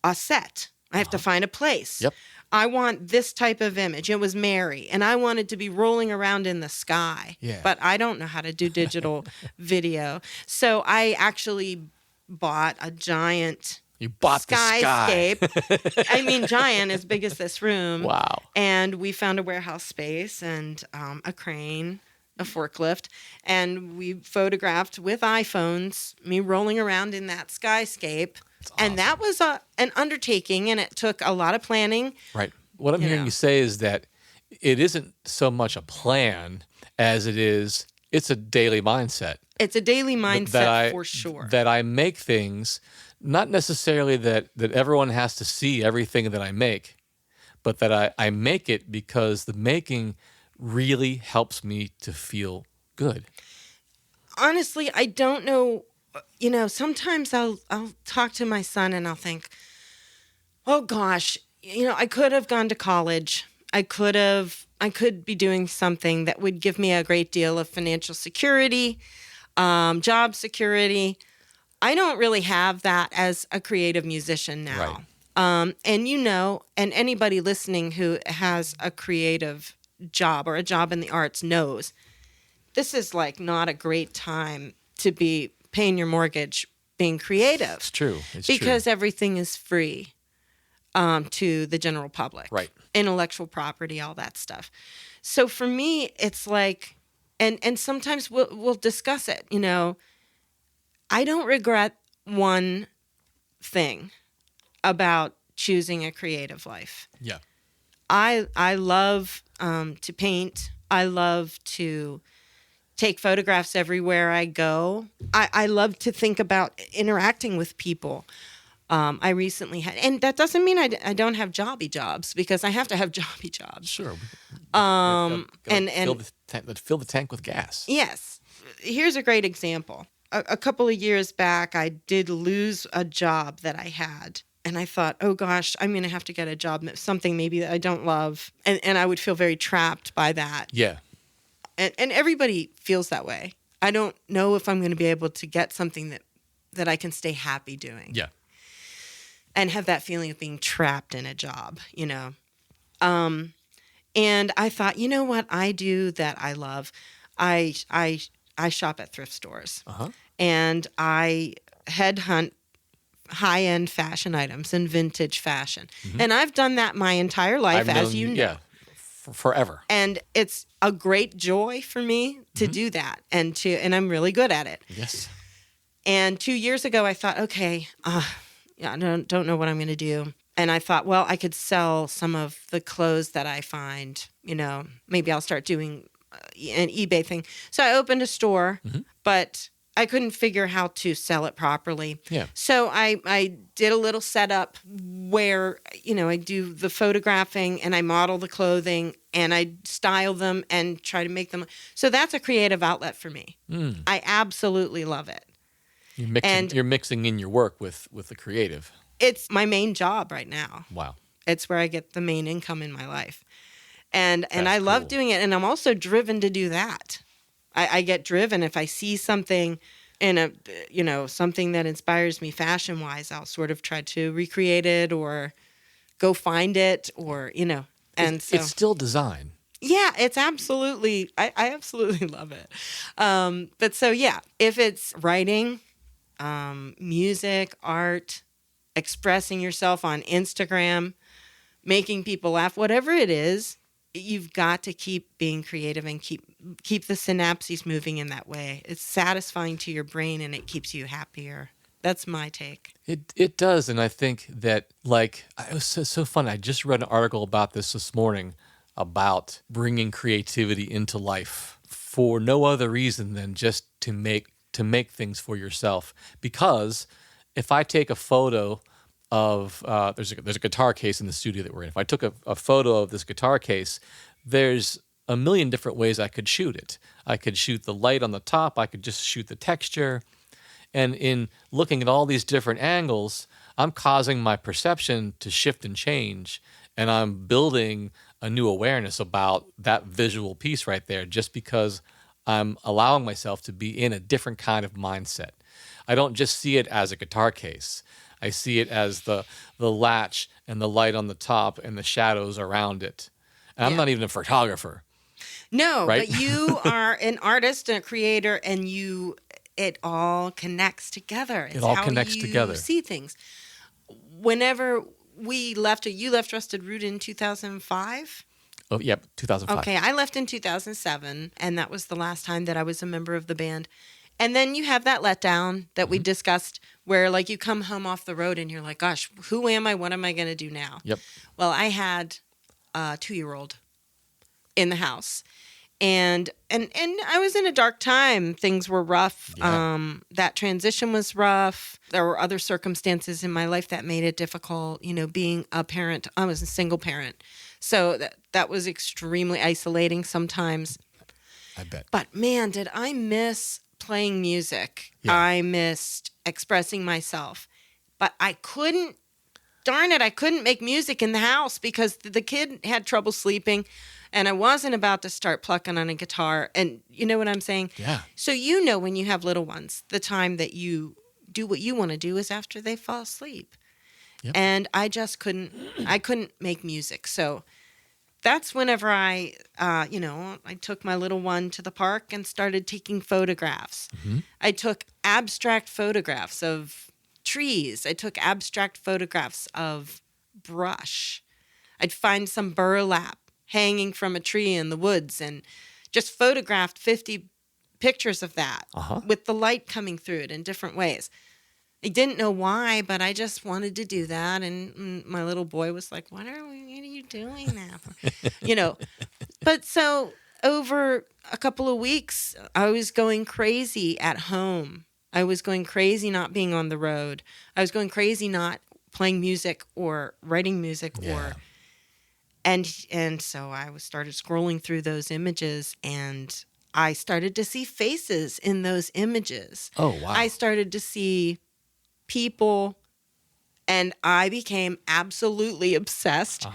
a set. I have to find a place. Yep. I want this type of image. It was Mary. And I wanted to be rolling around in the sky. Yeah. But I don't know how to do digital video. So I actually bought a giant... You bought skyscape. The sky. Giant, as big as this room. Wow. And we found a warehouse space and a crane, a forklift, and we photographed with iPhones me rolling around in that skyscape. Awesome. And that was an undertaking, and it took a lot of planning. Right. What I'm hearing you say is that it isn't so much a plan as it is it's a daily mindset. It's a daily mindset for sure. That I make things, not necessarily that everyone has to see everything that I make, but that I make it because the making really helps me to feel good. Honestly, I don't know. Sometimes I'll talk to my son and I'll think, oh gosh, I could have gone to college. I could be doing something that would give me a great deal of financial security, job security. I don't really have that as a creative musician now. Right. And and anybody listening who has a creative job or a job in the arts knows this is like not a great time to be paying your mortgage being creative. It's true. Because everything is free to the general public. Right. Intellectual property, all that stuff. So for me, it's like, and sometimes we'll discuss it, I don't regret one thing about choosing a creative life. Yeah. I love to paint. I love to take photographs everywhere I go. I love to think about interacting with people. I recently had, and that doesn't mean I don't have jobby jobs, because I have to have jobby jobs. Sure. And fill the tank with gas. Yes. Here's a great example. A couple of years back, I did lose a job that I had. And I thought, oh gosh, I'm going to have to get a job, something maybe that I don't love. And I would feel very trapped by that. Yeah. And everybody feels that way. I don't know if I'm going to be able to get something that I can stay happy doing. Yeah. And have that feeling of being trapped in a job, And I thought, you know what I do that I love? I shop at thrift stores. Uh-huh. And I headhunt high-end fashion items and vintage fashion. Mm-hmm. And I've done that my entire life, as you know. Yeah, forever. And it's a great joy for me to do that, and I'm really good at it. Yes. And 2 years ago, I thought, okay, I don't know what I'm going to do. And I thought, well, I could sell some of the clothes that I find, maybe I'll start doing an eBay thing. So I opened a store, but I couldn't figure how to sell it properly. Yeah. So I did a little setup where, I do the photographing and I model the clothing and I style them and try to make them. So that's a creative outlet for me. Mm. I absolutely love it. You're mixing in your work with the creative. It's my main job right now. Wow. It's where I get the main income in my life. And I love doing it. And I'm also driven to do that. I get driven if I see something in something that inspires me fashion-wise, I'll sort of try to recreate it or go find it or, and so. It's still design. Yeah, it's absolutely, I absolutely love it. But so, yeah, if it's writing, music, art, expressing yourself on Instagram, making people laugh, whatever it is, you've got to keep being creative and keep the synapses moving in that way. It's satisfying to your brain and it keeps you happier. That's my take. It does, and I think that, it was so fun. I just read an article about this morning about bringing creativity into life for no other reason than just to make things for yourself. Because if I take a photo of there's a guitar case in the studio that we're in. If I took a photo of this guitar case, there's a million different ways I could shoot it. I could shoot the light on the top. I could just shoot the texture. And in looking at all these different angles, I'm causing my perception to shift and change. And I'm building a new awareness about that visual piece right there just because I'm allowing myself to be in a different kind of mindset. I don't just see it as a guitar case. I see it as the latch and the light on the top and the shadows around it. And I'm not even a photographer. No, right? But you are an artist and a creator, and it all connects together. It all connects together. See things. Whenever you left Rusted Root in 2005? Oh, yep, 2005. Okay, I left in 2007, and that was the last time that I was a member of the band. And then you have that letdown that we discussed where, you come home off the road and you're like, gosh, who am I? What am I going to do now? Yep. Well, I had a 2-year-old in the house. And I was in a dark time. Things were rough. Yeah. That transition was rough. There were other circumstances in my life that made it difficult. Being a parent, I was a single parent. So that was extremely isolating sometimes. I bet. But man, did I miss playing music. Yeah. I missed expressing myself. But I couldn't make music in the house because the kid had trouble sleeping. And I wasn't about to start plucking on a guitar. And you know what I'm saying? Yeah. So when you have little ones, the time that you do what you want to do is after they fall asleep. Yep. And I just couldn't make music. So that's whenever I took my little one to the park and started taking photographs. Mm-hmm. I took abstract photographs of trees. I took abstract photographs of brush. I'd find some burlap hanging from a tree in the woods and just photographed 50 pictures of that with the light coming through it in different ways. I didn't know why, but I just wanted to do that. And my little boy was like, what are you doing that for? But so over a couple of weeks, I was going crazy at home. I was going crazy not being on the road. I was going crazy not playing music or writing music And so I started scrolling through those images, and I started to see faces in those images. Oh, wow. I started to see people, and I became absolutely obsessed.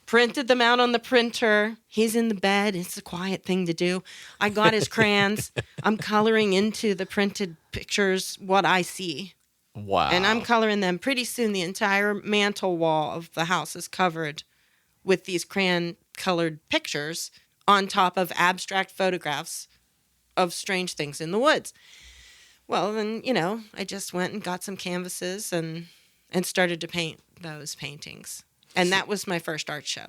Printed them out on the printer. He's in the bed. It's a quiet thing to do. I got his crayons. I'm coloring into the printed pictures what I see. Wow. And I'm coloring them. Pretty soon the entire mantle wall of the house is covered with these crayon-colored pictures on top of abstract photographs of strange things in the woods. Well, then, I just went and got some canvases and started to paint those paintings. And that was my first art show.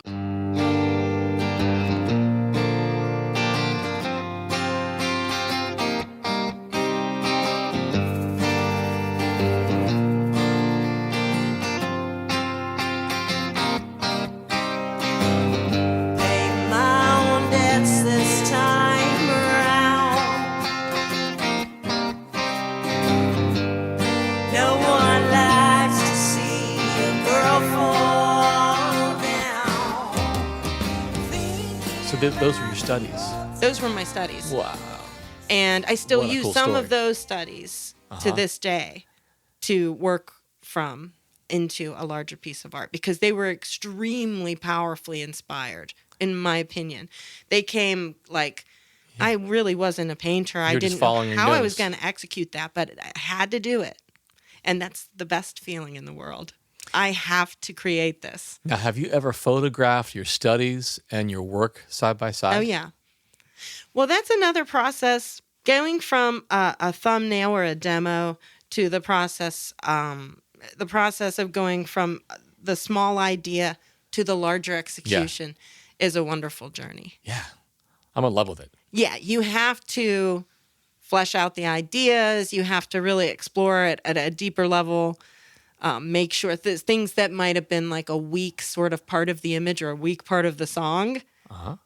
Those were your studies. Those were my studies. Wow. And I still use cool some story. of those studies to this day to work from into a larger piece of art because they were extremely powerfully inspired, in my opinion. They came I really wasn't a painter. I didn't know how I was going to execute that, but I had to do it. And that's the best feeling in the world. I have to create this. Now, have you ever photographed your studies and your work side by side? Oh, yeah. Well, that's another process. Going from a thumbnail or a demo to the process of going from the small idea to the larger execution is a wonderful journey. Yeah. I'm in love with it. Yeah, you have to flesh out the ideas. You have to really explore it at a deeper level. Make sure things that might have been like a weak sort of part of the image or a weak part of the song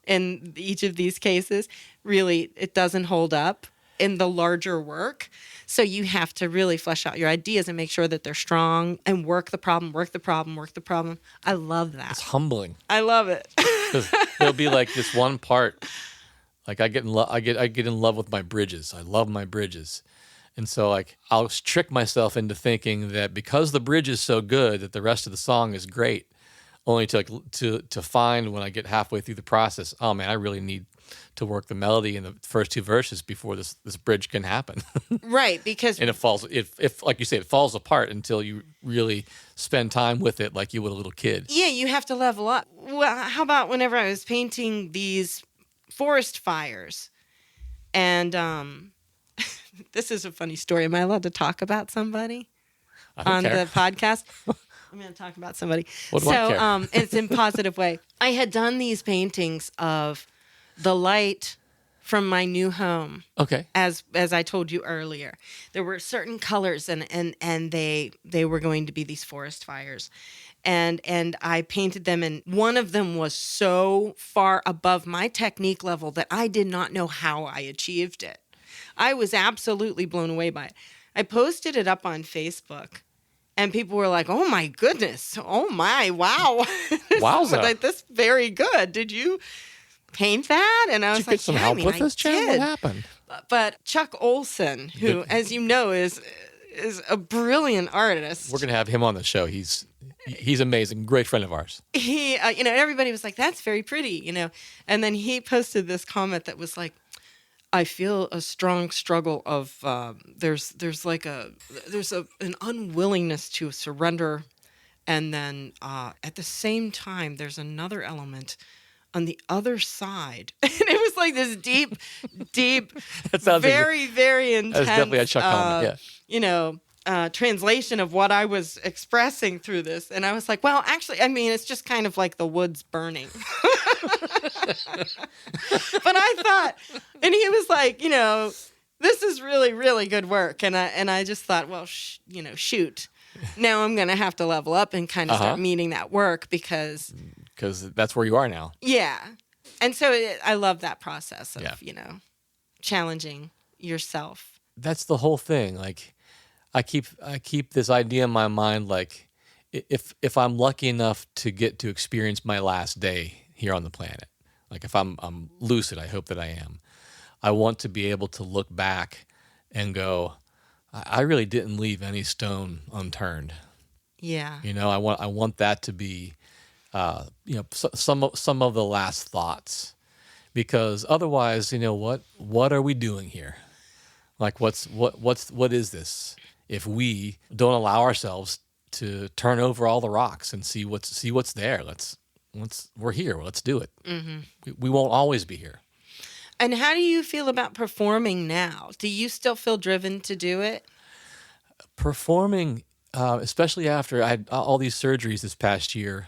in each of these cases, really, it doesn't hold up in the larger work. So you have to really flesh out your ideas and make sure that they're strong and work the problem. I love that. It's humbling. I love it. Because there'll be like this one part, like I get in love with my bridges. I love my bridges. And so I'll trick myself into thinking that because the bridge is so good that the rest of the song is great, only to find when I get halfway through the process, oh man, I really need to work the melody in the first two verses before this bridge can happen. Right, because and if like you say, it falls apart until you really spend time with it like you would a little kid. Yeah, you have to level up. Well, how about whenever I was painting these forest fires and this is a funny story. Am I allowed to talk about somebody on the podcast? I'm going to talk about somebody. What do I care? It's in a positive way. I had done these paintings of the light from my new home. Okay. As I told you earlier, there were certain colors and they were going to be these forest fires. and I painted them, and one of them was so far above my technique level that I did not know how I achieved it. I was absolutely blown away by it. I posted it up on Facebook, and people were like, "Oh my goodness! Oh my wow! Wowza! Like, this very good. Did you paint that?" And I was Did you like, get some "Yeah, help I with mean, this, I Jen? What did." happened? But Chuck Olson, who, as you know, is a brilliant artist. We're gonna have him on the show. He's amazing, great friend of ours. He, everybody was like, "That's very pretty," and then he posted this comment that was like, "I feel a strong struggle of there's an unwillingness to surrender, and then at the same time there's another element on the other side," and it was like this deep, That sounds very, very intense. That's definitely a Chuck comment. Yeah. Translation of what I was expressing through this. And I was like, well, actually, I mean, it's just kind of like the woods burning. But I thought, and he was like, this is really, really good work. And I just thought, well, shoot. Now I'm going to have to level up and kind of start meeting that work because that's where you are now. Yeah. And so I love that process of, challenging yourself. That's the whole thing. Like, I keep this idea in my mind, like, if I'm lucky enough to get to experience my last day here on the planet, like if I'm lucid, I hope that I am. I want to be able to look back and go, I really didn't leave any stone unturned. Yeah. I want that to be, some of the last thoughts, because otherwise, what are we doing here? Like, what is this? If we don't allow ourselves to turn over all the rocks and see what's there, we're here. Let's do it. Mm-hmm. We won't always be here. And how do you feel about performing now? Do you still feel driven to do it? Performing, especially after I had all these surgeries this past year,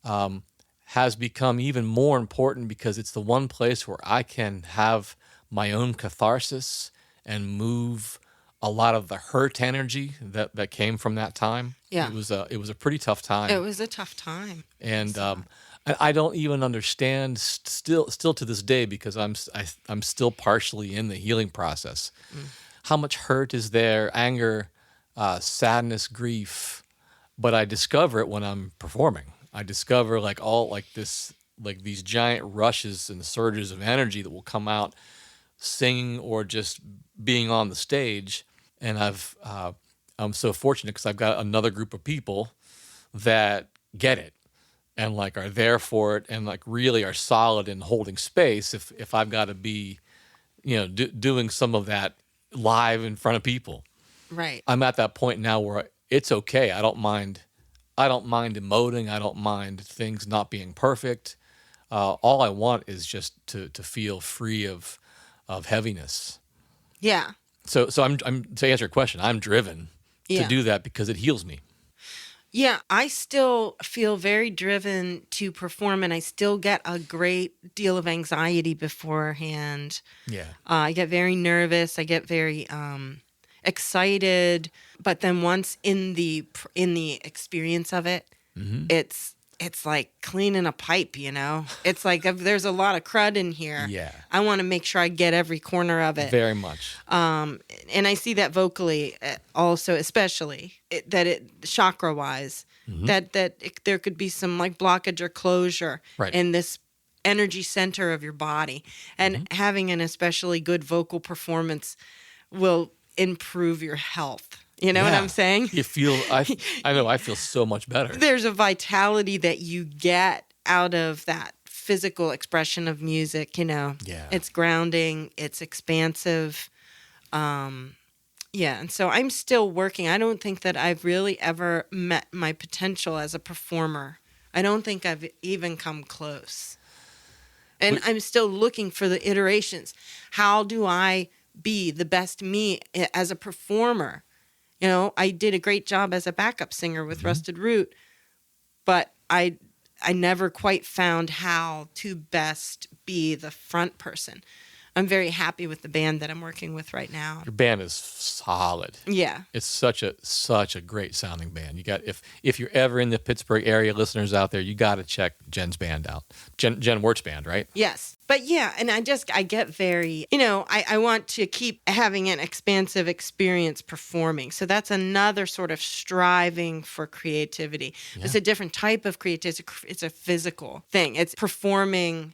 has become even more important because it's the one place where I can have my own catharsis and move a lot of the hurt energy that came from that time. Yeah. It was a pretty tough time. It was a tough time. And I don't even understand still to this day, because I'm still partially in the healing process. How much hurt is there, anger, sadness, grief, but I discover it when I'm performing. I discover these giant rushes and surges of energy that will come out singing or just being on the stage. And I'm so fortunate because I've got another group of people that get it and are there for it and really are solid in holding space if I've got to be, doing some of that live in front of people. Right. I'm at that point now where it's okay. I don't mind emoting. I don't mind things not being perfect. All I want is just to feel free of heaviness. Yeah. So I'm to answer your question, I'm driven to do that because it heals me. Yeah, I still feel very driven to perform, and I still get a great deal of anxiety beforehand. Yeah. I get very nervous. I get very excited, but then once in the experience of it, it's like cleaning a pipe, It's like if there's a lot of crud in here. Yeah. I want to make sure I get every corner of it. Very much. And I see that vocally also, especially chakra-wise, that there could be some blockage or closure in this energy center of your body. And having an especially good vocal performance will improve your health. You know what I'm saying? You feel, I know I feel so much better. There's a vitality that you get out of that physical expression of music, Yeah. It's grounding, it's expansive. And so I'm still working. I don't think that I've really ever met my potential as a performer. I don't think I've even come close. And I'm still looking for the iterations. How do I be the best me as a performer? I did a great job as a backup singer with Rusted Root, but I never quite found how to best be the front person. I'm very happy with the band that I'm working with right now. Your band is solid. Yeah. It's such a great sounding band. You got if you're ever in the Pittsburgh area, listeners out there, you got to check Jenn's band out. Jenn Wertz band, right? Yes. But yeah, and I get very, I want to keep having an expansive experience performing. So that's another sort of striving for creativity. Yeah. It's a different type of creativity. It's a physical thing. It's performing.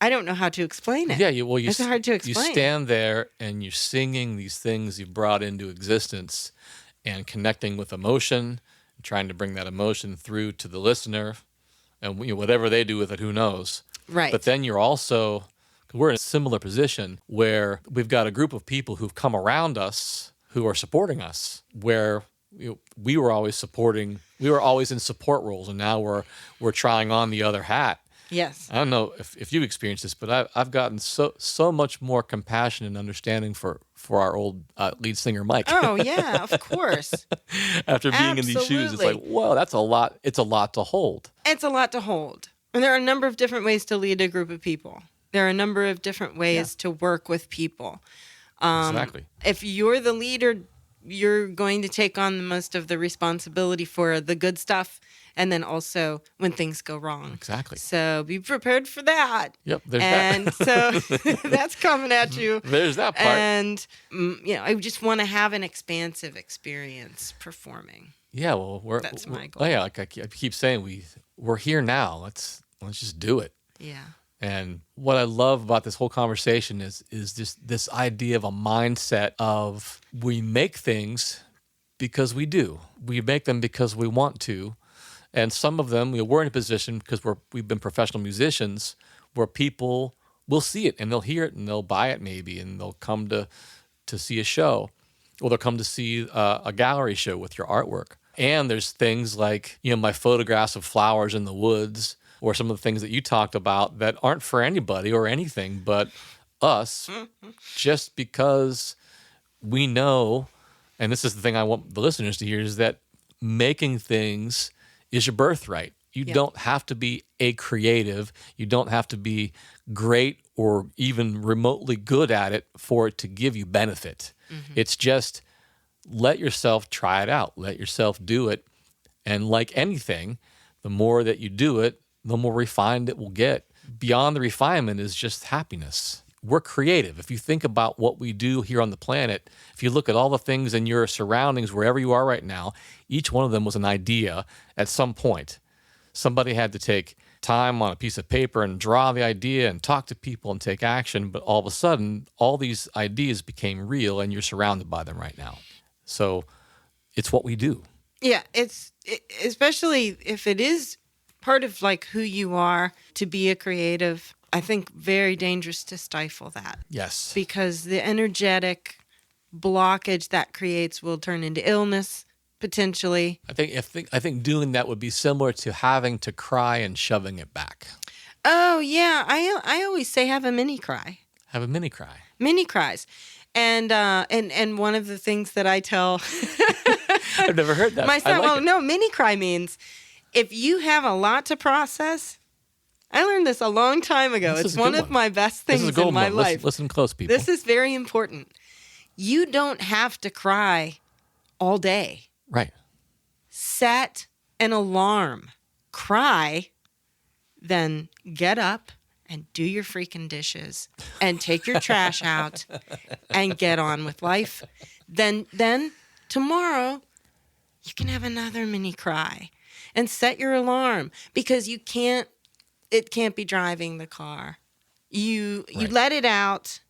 I don't know how to explain it. Yeah, it's hard to explain. You stand there and you're singing these things you've brought into existence and connecting with emotion, and trying to bring that emotion through to the listener, and whatever they do with it, who knows? Right. But then we're in a similar position where we've got a group of people who've come around us who are supporting us, where we were always in support roles, and now we're trying on the other hat. Yes. I don't know if you experienced this, but I've gotten so much more compassion and understanding for our old lead singer, Mike. Oh, yeah, of course. After being in these shoes, it's like, whoa, that's a lot. It's a lot to hold. It's a lot to hold. And there are a number of different ways to lead a group of people. There are a number of different ways to work with people. Exactly. If you're the leader, you're going to take on the most of the responsibility for the good stuff, and then also when things go wrong. Exactly. So be prepared for that. Yep, there's that. And so that's coming at you. There's that part. And, I just want to have an expansive experience performing. Yeah, well, that's my goal. Oh yeah, like I keep saying, we're here now. Let's just do it. Yeah. And what I love about this whole conversation is just this idea of a mindset of we make things because we do. We make them because we want to. And some of them, we're in a position because we've been professional musicians where people will see it and they'll hear it and they'll buy it maybe and they'll come to see a show, or they'll come to see a gallery show with your artwork. And there's things like, my photographs of flowers in the woods, or some of the things that you talked about that aren't for anybody or anything but us, just because we know, and this is the thing I want the listeners to hear, is that making things is your birthright. You don't have to be a creative. You don't have to be great or even remotely good at it for it to give you benefit. Mm-hmm. It's just let yourself try it out. Let yourself do it. And like anything, the more that you do it, the more refined it will get. Beyond the refinement is just happiness. We're creative. If you think about what we do here on the planet, if you look at all the things in your surroundings, wherever you are right now, each one of them was an idea at some point. Somebody had to take time on a piece of paper and draw the idea and talk to people and take action, but all of a sudden, all these ideas became real and you're surrounded by them right now. So it's what we do. Yeah, especially if it is part of like who you are to be a creative. I think very dangerous to stifle that. Yes. Because the energetic blockage that creates will turn into illness, potentially. I think doing that would be similar to having to cry and shoving it back. Oh, yeah. I always say have a mini cry. Have a mini cry. Mini cries. And one of the things that I tell I've never heard that. My son, mini cry means if you have a lot to process. I learned this a long time ago. It's one of my best things in my life. Listen close, people. This is very important. You don't have to cry all day. Right. Set an alarm. Cry, then get up and do your freaking dishes and take your trash out and get on with life. Then tomorrow you can have another mini cry and set your alarm, because it can't be driving the car. You let it out,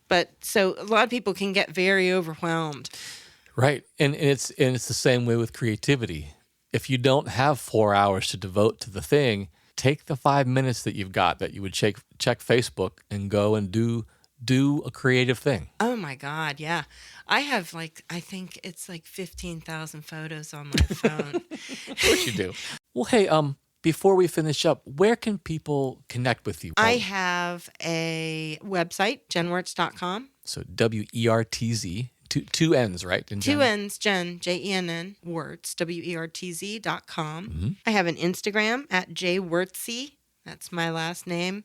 but so a lot of people can get very overwhelmed. Right. And it's the same way with creativity. If you don't have 4 hours to devote to the thing, take the 5 minutes that you've got that you would check Facebook and go and do a creative thing. Oh my God, yeah. I have I think it's 15,000 photos on my phone. Of course you do. Well, hey, before we finish up, where can people connect with you? I have a website, jennwertz.com. So WERTZ, two N's, right? Two N's, Jenn, Jenn, Wertz, WERTZ.com. Mm-hmm. I have an Instagram at jwertzy. That's my last name.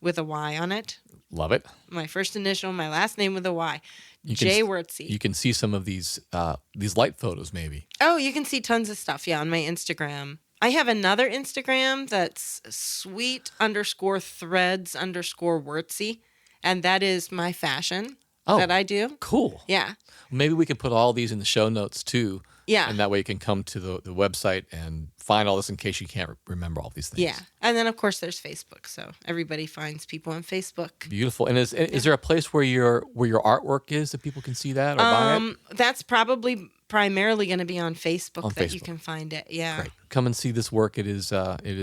with a Y on it. Love it. My first initial, my last name with a Y. You J. can, Wertz. you can see some of these light photos, maybe. Oh, you can see tons of stuff, yeah, on my Instagram. I have another Instagram that's sweet_threads_Wertzy, and that is my fashion that I do. Cool. Yeah. Maybe we can put all these in the show notes, too. Yeah. And that way you can come to the website and find all this in case you can't remember all these things. Yeah. And then, of course, there's Facebook. So everybody finds people on Facebook. Beautiful. And is there a place where your artwork is that people can see that or buy it? That's probably primarily going to be on Facebook you can find it. Yeah. Great. Come and see this work. It is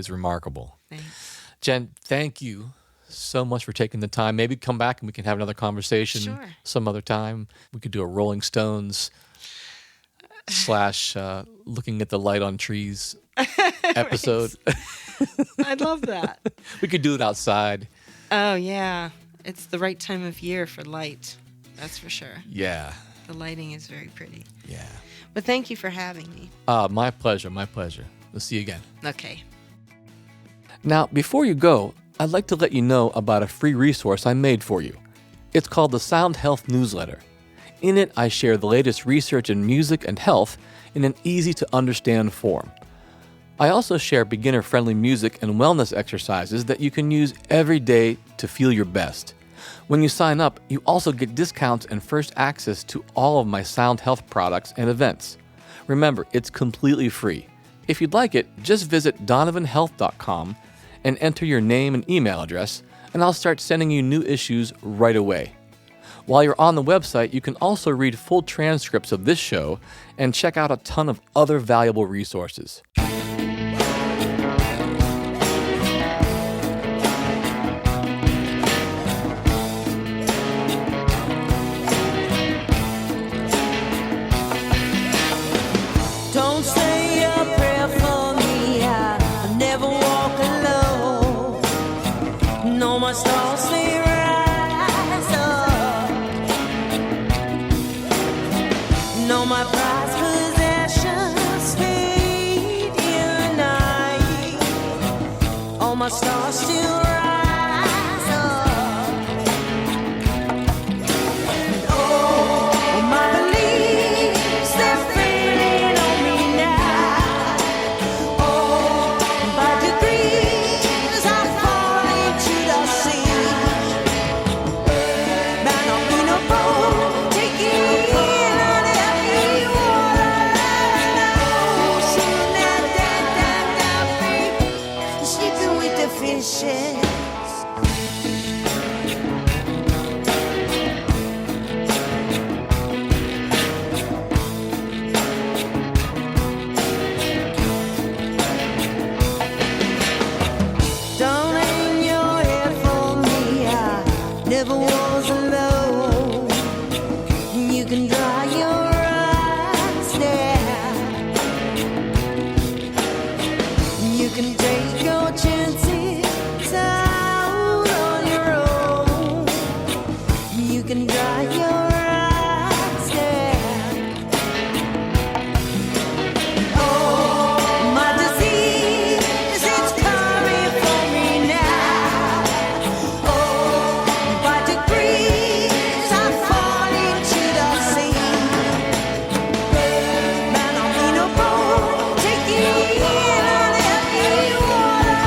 remarkable. Thanks. Jen, thank you so much for taking the time. Maybe come back and we can have another conversation some other time. We could do a Rolling Stones / looking at the light on trees episode. I'd love that. We could do it outside. Oh, yeah. It's the right time of year for light. That's for sure. Yeah. The lighting is very pretty. Yeah. But thank you for having me. My pleasure. My pleasure. We'll see you again. Okay. Now, before you go, I'd like to let you know about a free resource I made for you. It's called the SoundHealth newsletter. In it, I share the latest research in music and health in an easy-to-understand form. I also share beginner-friendly music and wellness exercises that you can use every day to feel your best. When you sign up, you also get discounts and first access to all of my sound health products and events. Remember, it's completely free. If you'd like it, just visit donovanhealth.com and enter your name and email address, and I'll start sending you new issues right away. While you're on the website, you can also read full transcripts of this show and check out a ton of other valuable resources. Don't say a prayer for me, I never walk alone. No, my stars they rise up. No, my prized possessions fade in the night. All my stars still rise up. And oh, my beliefs they're fading on me now. Oh, by degrees I fall into the sea. Man, I'll be no boat, taking in on every water. Soon that sleeping with the fishes. Don't hang your head for me, I never was alone. You can dry your eyes there. You can take your chances out on your own. You can dry your eyes there. Oh, my disease, it's coming for me now. Oh, by degrees I fall into the sea. Man, I'll be no boat, taking in on every water.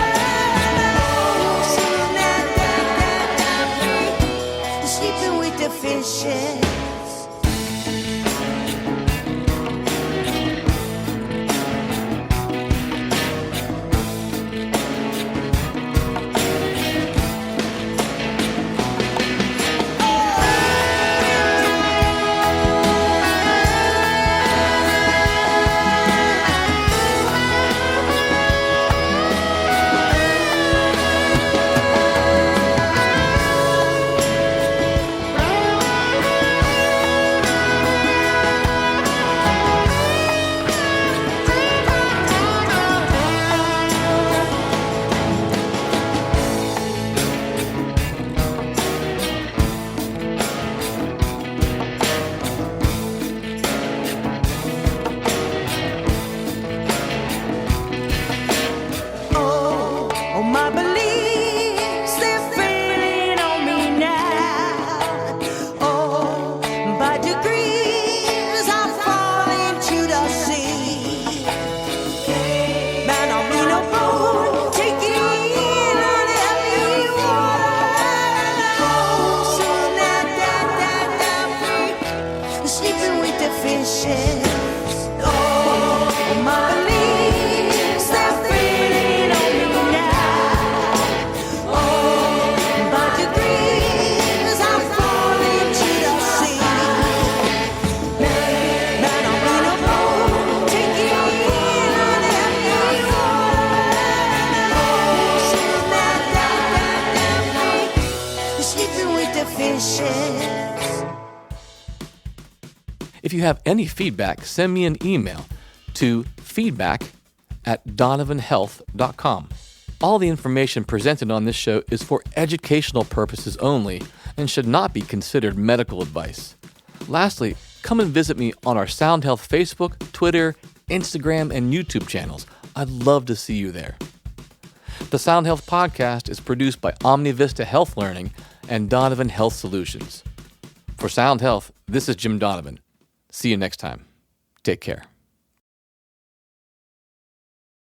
wishes. If you have any feedback, send me an email to feedback@donovanhealth.com. All the information presented on this show is for educational purposes only and should not be considered medical advice. Lastly, come and visit me on our SoundHealth Facebook, Twitter, Instagram, and YouTube channels. I'd love to see you there. The SoundHealth podcast is produced by OmniVista Health Learning and Donovan Health Solutions. For SoundHealth, this is Jim Donovan. See you next time. Take care.